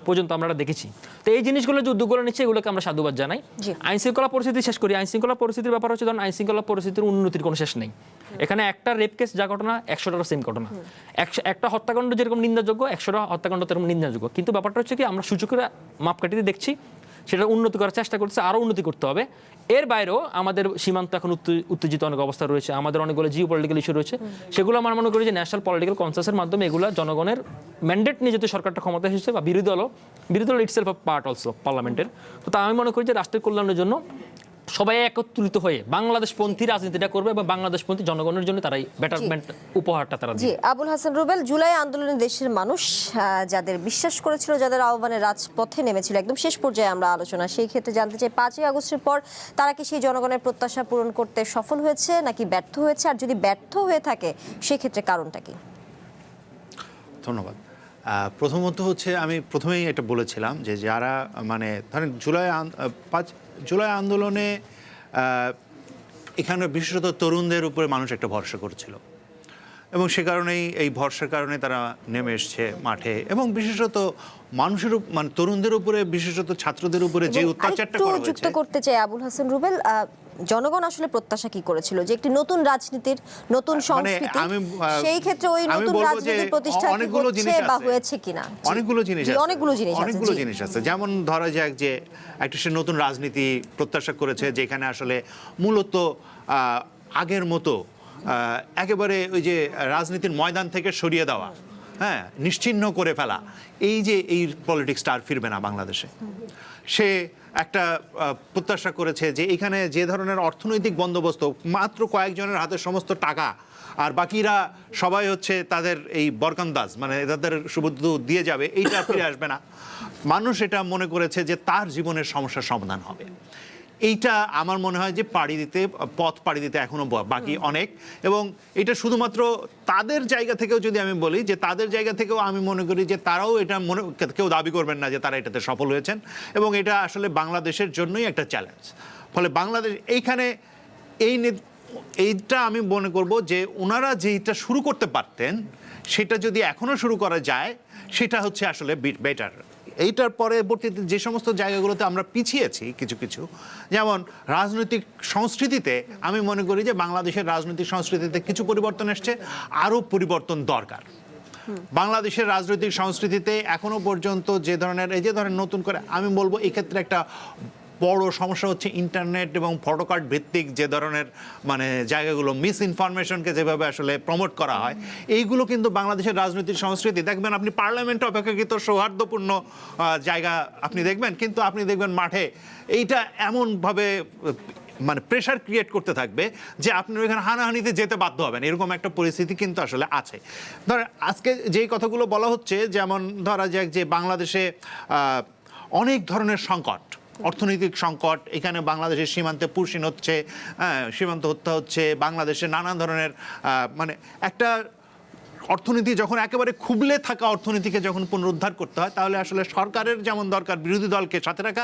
পর্যন্ত আমরা দেখেছি। তো এই জিনিসগুলো যে উদ্যোগগুলো নিচ্ছে এগুলোকে আমরা সাধুবাদ জানাই। আইন শৃঙ্খলা পরিস্থিতি শেষ করি। আইন শৃঙ্খলা পরিস্থিতির ব্যাপার হচ্ছে, ধরুন আইন শৃঙ্খলা পরিস্থিতির উন্নতির কোনো শেষ নেই। এখানে একটা রেপ কেস যা ঘটনা 100টারও সেম ঘটনা, একটা হত্যাকাণ্ড যেরকম নিন্দাযোগ্য 100টা হত্যাকাণ্ড তেরকম নিন্দাযোগ্য। কিন্তু ব্যাপারটা হচ্ছে কি, আমরা সূচকের মাপকাঠিতে দেখছি সেটা উন্নতি করার চেষ্টা করছে, আরও উন্নতি করতে হবে। এর বাইরেও আমাদের সীমান্ত এখন উত্তেজিত অনেক অবস্থা রয়েছে, আমাদের অনেকগুলো জিও পলিটিক্যাল ইস্যু রয়েছে, সেগুলো আমার মনে করি যে ন্যাশনাল পলিটিক্যাল কনসেন্সাসের মাধ্যমে এগুলো জনগণের ম্যান্ডেট নিয়ে যেহেতু সরকারটা ক্ষমতা এসেছে, বা বিরোধী দল ইটসেলফ পার্ট অলসো পার্লামেন্টের। তো তা আমি মনে করি যে রাষ্ট্রের কল্যাণের জন্য সবাই একত্রিত হয়ে বাংলাদেশপন্থী রাজনীতিটা করবে, বা বাংলাদেশপন্থী জনগণের জন্য তারাই বেটারমেন্ট উপহারটা তারা জি, আবুল হাসান রুবেল, জুলাই আন্দোলনে দেশের মানুষ যাদের বিশ্বাস করেছিল, যাদের আহ্বানে রাজপথে নেমেছিল একদম শেষ পর্যায়ে আমরা আলোচনা, সেই ক্ষেত্রে জানতে চাই 5ই আগস্টের পর তারা কি সেই জনগণের প্রত্যাশা পূরণ করতে সফল হয়েছে নাকি ব্যর্থ হয়েছে? আর যদি ব্যর্থ হয়ে থাকে সেই ক্ষেত্রে কারণটা কি? ধন্যবাদ। প্রথমত হচ্ছে, আমি প্রথমেই এটা বলেছিলাম যে যারা মানে ধরেন জুলাই আন্দোলনে এখানে বিশেষত তরুণদের উপরে মানুষ একটা ভরসা করছিল, এবং সে কারণেই এই ভরসার কারণে তারা নেমে এসছে মাঠে, এবং বিশেষত মানুষের মানে তরুণদের উপরে, বিশেষত ছাত্রদের উপরে যে অত্যাচারটা করা হয়েছে। যুক্ত করতে চাই আবুল হাসান রুবেল, জনগণ আসলে প্রত্যাশা কি করেছিল? যে একটি নতুন রাজনীতির, নতুন সংস্কৃতি, সেই ক্ষেত্রে ওই নতুন রাজনীতির প্রতিষ্ঠা হচ্ছে বা হয়েছে কিনা? অনেকগুলো জিনিস আছে। যেমন ধরা যাক যে একটা সে নতুন রাজনীতি প্রত্যাশা করেছে, যেখানে আসলে মূলত আগের মতো একেবারে ওই যে রাজনীতির ময়দান থেকে সরিয়ে দেওয়া, হ্যাঁ, নিশ্চিহ্ন করে ফেলা, এই পলিটিক্সটা আর ফিরবে না বাংলাদেশে। সে একটা প্রত্যাশা করেছে যে এখানে যে ধরনের অর্থনৈতিক বন্দোবস্ত, মাত্র কয়েকজনের হাতে সমস্ত টাকা, আর বাকিরা সবাই হচ্ছে তাদের এই বরকান্দাজ, মানে তাদের সুবুদ্ধ দিয়ে যাবে, এইটা ফিরে আসবে না। মানুষ এটা মনে করেছে যে তার জীবনের সমস্যার সমাধান হবে। এইটা আমার মনে হয় যে পথ পাড়ি দিতে এখনো বাকি অনেক, এবং এটা শুধুমাত্র তাদের জায়গা থেকেও যদি আমি বলি, যে তাদের জায়গা থেকেও আমি মনে করি যে তারাও এটা কেউ দাবি করবেন না যে তারা এটাতে সফল হয়েছেন, এবং এটা আসলে বাংলাদেশের জন্যই একটা চ্যালেঞ্জ। ফলে বাংলাদেশ এইখানে এইটা আমি মনে করব যে ওনারা যেটা শুরু করতে পারতেন সেটা যদি এখনো শুরু করা যায়, সেটা হচ্ছে আসলে বেটার। এইটার পরবর্তীতে যে সমস্ত জায়গাগুলোতে আমরা পিছিয়েছি কিছু, যেমন রাজনৈতিক সংস্কৃতিতে, আমি মনে করি যে বাংলাদেশের রাজনৈতিক সংস্কৃতিতে কিছু পরিবর্তন এসছে, আরও পরিবর্তন দরকার। বাংলাদেশের রাজনৈতিক সংস্কৃতিতে এখনো পর্যন্ত যে ধরনের, এই যে ধরেন নতুন করে আমি বলবো, এক্ষেত্রে একটা বড় সমস্যা হচ্ছে ইন্টারনেট এবং ফটোকার্ড ভিত্তিক যে ধরনের মানে জায়গাগুলো, মিস ইনফরমেশনকে যেভাবে আসলে প্রমোট করা হয়, এইগুলো কিন্তু বাংলাদেশের রাজনৈতিক সংস্কৃতি, দেখবেন আপনি পার্লামেন্ট অপেক্ষাকৃত সৌহার্দ্যপূর্ণ জায়গা আপনি দেখবেন, কিন্তু আপনি দেখবেন মাঠে এইটা এমনভাবে মানে প্রেশার ক্রিয়েট করতে থাকবে যে আপনি ওইখানে হানাহানিতে যেতে বাধ্য হবেন, এরকম একটা পরিস্থিতি কিন্তু আসলে আছে। ধর আজকে যেই কথাগুলো বলা হচ্ছে, যেমন ধরা যাক যে বাংলাদেশে অনেক ধরনের সংকট, অর্থনৈতিক সংকট, এখানে বাংলাদেশের সীমান্তে পুরসিন হচ্ছে, সীমান্ত হত্যা হচ্ছে, বাংলাদেশে নানান ধরনের মানে একটা অর্থনীতি যখন একেবারে খুবলে থাকা অর্থনীতিকে যখন পুনরুদ্ধার করতে হয়, তাহলে আসলে সরকারের যেমন দরকার বিরোধী দলকে সাথে রাখা,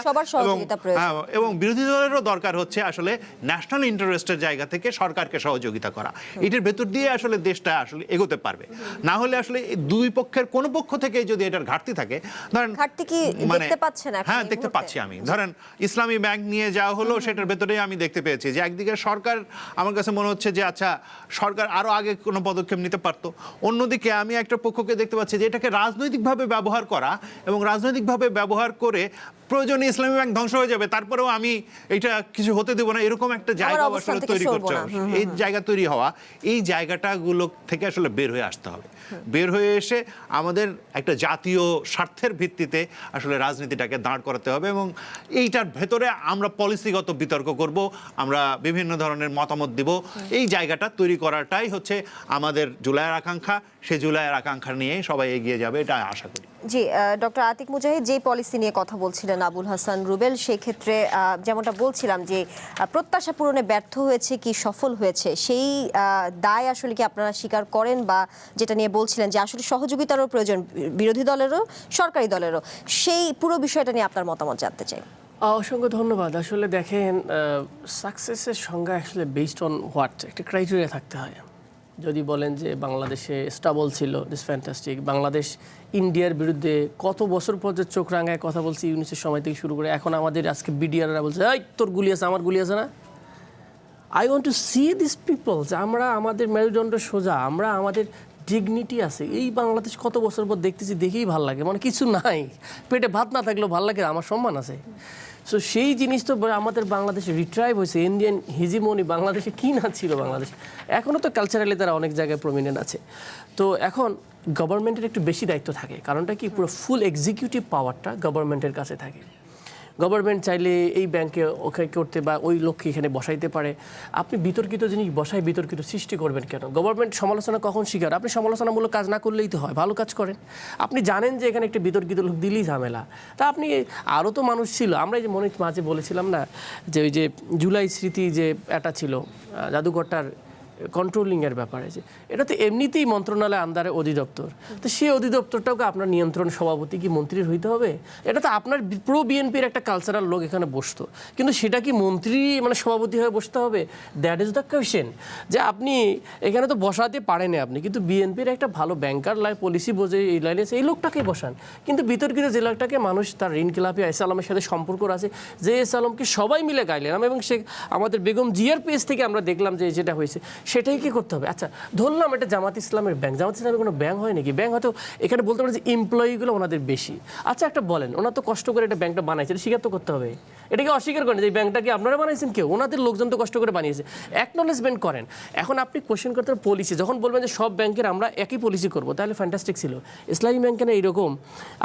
এবং বিরোধী দলেরও দরকার হচ্ছে আসলে ন্যাশনাল ইন্টারেস্টের জায়গা থেকে সরকারকে সহযোগিতা করা। এটার ভেতর দিয়ে আসলে দেশটা আসলে এগোতে পারবে। না হলে আসলে দুই পক্ষের কোনো পক্ষ থেকে যদি এটার ঘাটতি থাকে, ধরেন মানে হ্যাঁ দেখতে পাচ্ছি আমি, ধরেন ইসলামী ব্যাংক নিয়ে যাওয়া হলো, সেটার ভেতরেই আমি দেখতে পেয়েছি যে একদিকে সরকার, আমার কাছে মনে হচ্ছে যে আচ্ছা সরকার আরও আগে কোনো পদক্ষেপ নিতে পারতো, অন্যদিকে আমি একটা পক্ষকে দেখতে পাচ্ছি যে এটাকে রাজনৈতিকভাবে ব্যবহার করা, এবং রাজনৈতিকভাবে ব্যবহার করে প্রয়োজনে ইসলামী ব্যাংক ধ্বংস হয়ে যাবে, তারপরেও আমি এটা কিছু হতে দেবো না, এরকম একটা জায়গা অবস্থান আসলে থেকে তৈরি সরবো করতে না। হবে। এই জায়গা তৈরি হওয়া, এই জায়গাটাগুলো থেকে আসলে বের হয়ে আসতে হবে। বের হয়ে এসে আমাদের একটা জাতীয় স্বার্থের ভিত্তিতে আসলে রাজনীতিটাকে দাঁড় করাতে হবে, এবং এইটার ভেতরে আমরা পলিসিগত বিতর্ক করব, আমরা বিভিন্ন ধরনের মতামত দিব। এই জায়গাটা তৈরি করাটাই হচ্ছে আমাদের জুলাইয়ের আকাঙ্ক্ষা। সেই জুলাইয়ের আকাঙ্ক্ষা নিয়ে সবাই এগিয়ে যাবে, এটা আশা করি। জি, ডক্টর আতিক মুজাহিদ যে পলিসি নিয়ে কথা বলছিলেন আবুল হাসান রুবেল, সেই ক্ষেত্রে যেমনটা বলছিলাম যে প্রত্যাশা পূরণে ব্যর্থ হয়েছে কি সফল হয়েছে, সেই দায় আসলে কি আপনারা স্বীকার করেন, বা যেটা নিয়ে বলছিলেন যে আসলে সহযোগিতারও প্রয়োজন বিরোধী দলেরও সরকারি দলেরও, সেই পুরো বিষয়টা নিয়ে আপনার মতামত জানতে চাই। অসংখ্য ধন্যবাদ। আসলে দেখেন, সাকসেসের সংজ্ঞা আসলে বেসড অন হোয়াট, একটা ক্রাইটেরিয়া থাকতে হয়। যদি বলেন যে বাংলাদেশে স্টাবল ছিল, দিস ফ্যান্টাস্টিক। বাংলাদেশ ইন্ডিয়ার বিরুদ্ধে কত বছর পর যে চোখ রাঙায় কথা বলছি ইউনিসের সময় থেকে শুরু করে, এখন আমাদের আজকে বিডিআররা বলছে এই তোর গুলি আছে, আমার গুলি আছে না। I want to C this people, যে আমরা আমাদের মেরুদণ্ড সোজা, আমরা আমাদের ডিগনিটি আছে। এই বাংলাদেশ কত বছর পর দেখতেছি, দেখেই ভাল লাগে, মানে কিছু নাই, পেটে ভাত না থাকলেও ভাল লাগে, আমার সম্মান আছে। সো সেই জিনিস তো আমাদের বাংলাদেশে রিট্রাইভ হয়েছে, ইন্ডিয়ান হিজিমনি বাংলাদেশে কী না ছিল বাংলাদেশ, এখনও তো কালচারালি তারা অনেক জায়গায় প্রমিনেন্ট আছে। তো এখন গভর্নমেন্টের একটু বেশি দায়িত্ব থাকে, কারণটা কি, পুরো ফুল এক্সিকিউটিভ পাওয়ারটা গভর্নমেন্টের কাছে থাকে। গভর্নমেন্ট চাইলে এই ব্যাংকে ওকে করতে বা ওই লক্ষ্যে এখানে বসাইতে পারে। আপনি বিতর্কিত জিনিস বসায় বিতর্কিত সৃষ্টি করবেন কেন? গভর্নমেন্ট সমালোচনা কখন শিকার? আপনি সমালোচনামূলক কাজ না করলেই তো হয়, ভালো কাজ করেন। আপনি জানেন যে এখানে একটা বিতর্কিত লোক দিলেই ঝামেলা, তা আপনি আরও তো মানুষ ছিল। আমরা এই যে মাঝে বলেছিলাম না যে ওই যে জুলাই স্মৃতি যে এটা ছিল জাদুঘরটার কন্ট্রোলিংয়ের ব্যাপারে, যে এটা তো এমনিতেই মন্ত্রণালয় আন্ডারে অধিদপ্তর, তো সেই অধিদপ্তরটাকে আপনার নিয়ন্ত্রণ সভাপতি কি মন্ত্রীর হইতে হবে? এটা তো আপনার প্রো বিএনপির একটা কালচারাল লোক এখানে বসতো, কিন্তু সেটা কি মন্ত্রী মানে সভাপতি হয়ে বসতে হবে? That is the question. যে আপনি এখানে তো বসাতে পারেন আপনি, কিন্তু বিএনপির একটা ভালো ব্যাংকার লাইন পলিসি বোঝে, এই লাইনে এই লোকটাকে বসান। কিন্তু বিতর্কিত যে লোকটাকে মানুষ তার ঋণ খেলাপি এস আলমের সাথে সম্পর্ক আছে, যে এস আলমকে সবাই মিলে গাইলেন, এবং সে আমাদের বেগম জিয়ার পেজ থেকে আমরা দেখলাম যে যেটা হয়েছে সেটাই কি করতে হবে? আচ্ছা ধরলাম এটা জামাত ইসলামের ব্যাংক, জামাত ইসলামের কোনো ব্যাংক হয় নাকি? ব্যাংক হয়তো এখানে বলতে পারে যে এমপ্লয়িগুলো ওনাদের বেশি। আচ্ছা একটা বলেন, ওনার তো কষ্ট করে এটা ব্যাংকটা বানাইছে, এটা স্বীকার তো করতে হবে। এটাকে অস্বীকার করেন যে এই ব্যাংকটা কি আপনারা বানাইছেন? কেউ, ওনাদের লোকজন তো কষ্ট করে বানিয়েছে, অ্যাকনলেজমেন্ট করেন। এখন আপনি কোয়েশ্চেন করতে পলিসি, যখন বলবেন যে সব ব্যাংকের আমরা একই পলিসি করবো, তাহলে ফ্যান্টাস্টিক ছিল। ইসলামী ব্যাংক কেন এইরকম?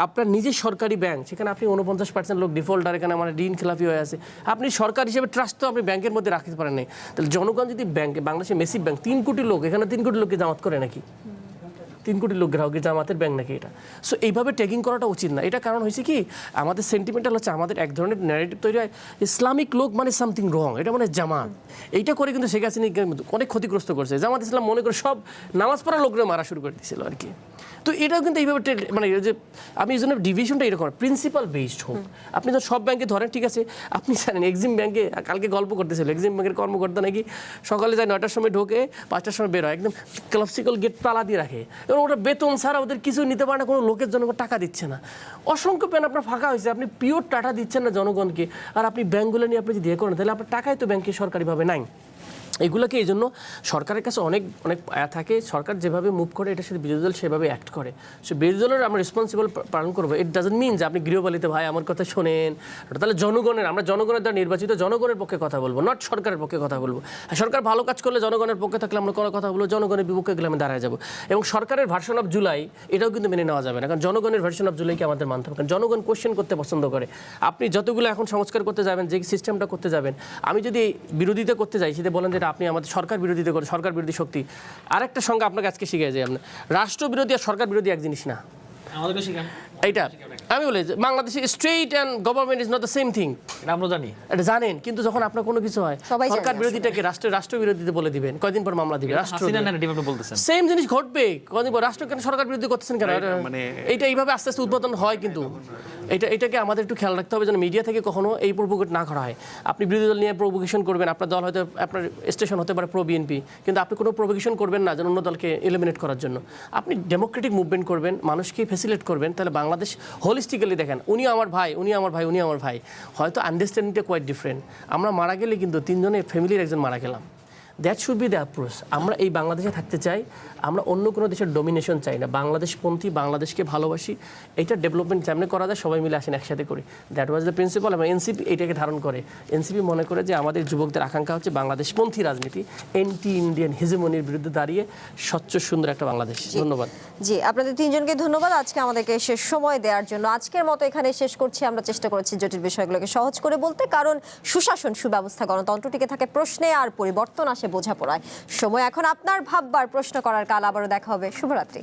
আপনার নিজের সরকারি ব্যাংক, সেখানে আপনি 49% লোক ডিফল্টার, এখানে আমার ঋণ খেলাপি হয়ে আছে। আপনি সরকার হিসেবে ট্রাস্ট তো আপনি ব্যাংকের মধ্যে রাখতে পারেন নাই। তাহলে জনগণ যদি ব্যাংকে, বাংলাদেশের মেসিভ ব্যাংক 3 কোটি লোক, এখানে 3 কোটি লোককে জামাত করে নাকি? 3 কোটি লোক গ্রাহকের জামাতের ব্যাংক নাকি এটা? সো এইভাবে টেকিং করাটা উচিত না। এটা কারণ হয়েছে কি, আমাদের সেন্টিমেন্টাল হচ্ছে, আমাদের এক ধরনের ন্যারেটিভ তৈরি হয়, ইসলামিক লোক মানে সামথিং রং, এটা মানে জামাত। এইটা করে কিন্তু শেখ হাসিনা অনেক ক্ষতিগ্রস্ত করছে। জামাত ইসলাম মনে করে সব নামাজ পড়া লোকরা মারা শুরু করে দিয়েছিল আর কি। তো এটাও কিন্তু এইভাবে মানে যে আমি এই জন্য ডিভিশনটা এরকম প্রিন্সিপাল বেসড হোক। আপনি তো সব ব্যাংকে ধরেন, ঠিক আছে, আপনি জানেন এক্সিম ব্যাংকে কালকে গল্প করতেছিল, এক্সিম ব্যাংকের কর্মকর্তা নাকি সকালে যায় 9টার সময় ঢোকে, 5টার সময় বের হয়, একদম ক্লাসিক্যাল গেট তালা দিয়ে রাখে, এবং ওটা বেতন ছাড়া ওদের কিছু নিতে পারে না, কোনো লোকের জন্য টাকা দিচ্ছে না। অসংখ্য প্যান আপনার ফাঁকা হয়েছে, আপনি পিওর টাকা দিচ্ছেন না জনগণকে, আর আপনি ব্যাংকগুলো নিয়ে আপনি যদি ইয়ে করেন, তাহলে আপনার টাকাই তো ব্যাংকে সরকারিভাবে নাই। এগুলোকে এই জন্য সরকারের কাছে অনেক থাকে, সরকার যেভাবে মুভ করে এটার সাথে বিরোধী দল সেভাবে অ্যাক্ট করে। সে বিরোধী দলের আমরা রেসপন্সিবল পালন করবো। ইট ডাজন্ট মিন যে আপনি গৃহপালিত ভাই আমার কথা শোনেন, তাহলে জনগণের, আমরা জনগণের দ্বারা নির্বাচিত জনগণের পক্ষে কথা বলবো, নট সরকারের পক্ষে কথা বলবো। সরকার ভালো কাজ করলে জনগণের পক্ষে থাকলে আমরা কোনো কথা বলবো, জনগণের বিপক্ষে গেলে আমি দাঁড়ায় যাবো। এবং সরকারের ভার্সন অফ জুলাই এটাও কিন্তু মেনে নেওয়া যাবে না, কারণ জনগণের ভার্সন অফ জুলাইকে আমাদের মানতে হবে, কারণ জনগণ কোয়েশ্চেন করতে পছন্দ করে। আপনি যতগুলো এখন সংস্কার করতে যাবেন, যে সিস্টেমটা করতে যাবেন, আমি যদি বিরোধিতা করতে যাই সেটা বলেন যে আপনি আমাদের সরকার বিরোধিতা করে, সরকার বিরোধী শক্তি। আরেকটা সংজ্ঞা আপনাকে আজকে শিখিয়ে যাই, আপনার রাষ্ট্রবিরোধী আর সরকার বিরোধী এক জিনিস না। এইটা আমি বলি বাংলাদেশে state and government is not the same thing, আমরা জানি, এটা জানেন, কিন্তু যখন আপনার কোনো কিছু হয় সরকার বিরোধীটাকে রাষ্ট্রবিরোধীতে বলে দিবেন, কয়দিন পর মামলা দিবে, সেম জিনিস ঘটবে। কয়দিন পর রাষ্ট্র কেন সরকার বিরোধী করতেছেন কেন? মানে এইটা এইভাবে আস্তে আস্তে উদ্বোধন হয়, কিন্তু এটাকে আমাদের একটু খেয়াল রাখতে হবে যেন মিডিয়া থেকে কখনো এই প্রভোকেট না করা হয়। আপনি বিরোধী দল নিয়ে প্রভোকেশন করবেন, আপনার দল হয়তো আপনার স্টেশন হতে পারে প্রো বিএনপি, কিন্তু আপনি কোনো প্রভোকেশন করবেন না যেন অন্য দলকে এলিমিনেট করার জন্য। আপনি ডেমোক্রেটিক মুভমেন্ট করবেন, মানুষকে ফেসিলিটেট করবেন, তাহলে বাংলাদেশ হোলিস্টিক্যালি দেখেন, উনি আমার ভাই, উনি আমার ভাই, উনি আমার ভাই, হয়তো আন্ডারস্ট্যান্ডিংটা কোয়াইট ডিফারেন্ট। আমরা মারা গেলে কিন্তু 3 জনের ফ্যামিলির একজন মারা গেলাম, that should be the approach. আমরা এই বাংলাদেশে থাকতে চাই, আমরা অন্য কোনো দেশের ডমিনেশন চাই না, বাংলাদেশপন্থী, বাংলাদেশকে ভালোবাসি। এইটা ডেভেলপমেন্ট যেমনি করা যায় সবাই মিলে আসেন একসাথে করি, দ্যাট ওয়াজ দ্য প্রিন্সিপাল। এবং এনসিপি এইটাকে ধারণ করে। এনসিপি মনে করে যে আমাদের যুবকদের আকাঙ্ক্ষা হচ্ছে বাংলাদেশপন্থী রাজনীতি, এন্টি ইন্ডিয়ান হিজেমনির বিরুদ্ধে দাঁড়িয়ে স্বচ্ছ সুন্দর একটা বাংলাদেশ। ধন্যবাদ। জি, আপনাদের তিনজনকে ধন্যবাদ আজকে আমাদেরকে শেষ সময় দেওয়ার জন্য। আজকের মতো এখানে শেষ করছি। আমরা চেষ্টা করেছি জটিল বিষয়গুলোকে সহজ করে বলতে, কারণ সুশাসন, সুব্যবস্থা, গণতন্ত্র টিকে থাকে প্রশ্নে, আর পরিবর্তন আসে বোঝাপড়ায়। সময় এখন আপনার ভাববার, প্রশ্ন করার কাল। আবারও দেখা হবে। শুভরাত্রি।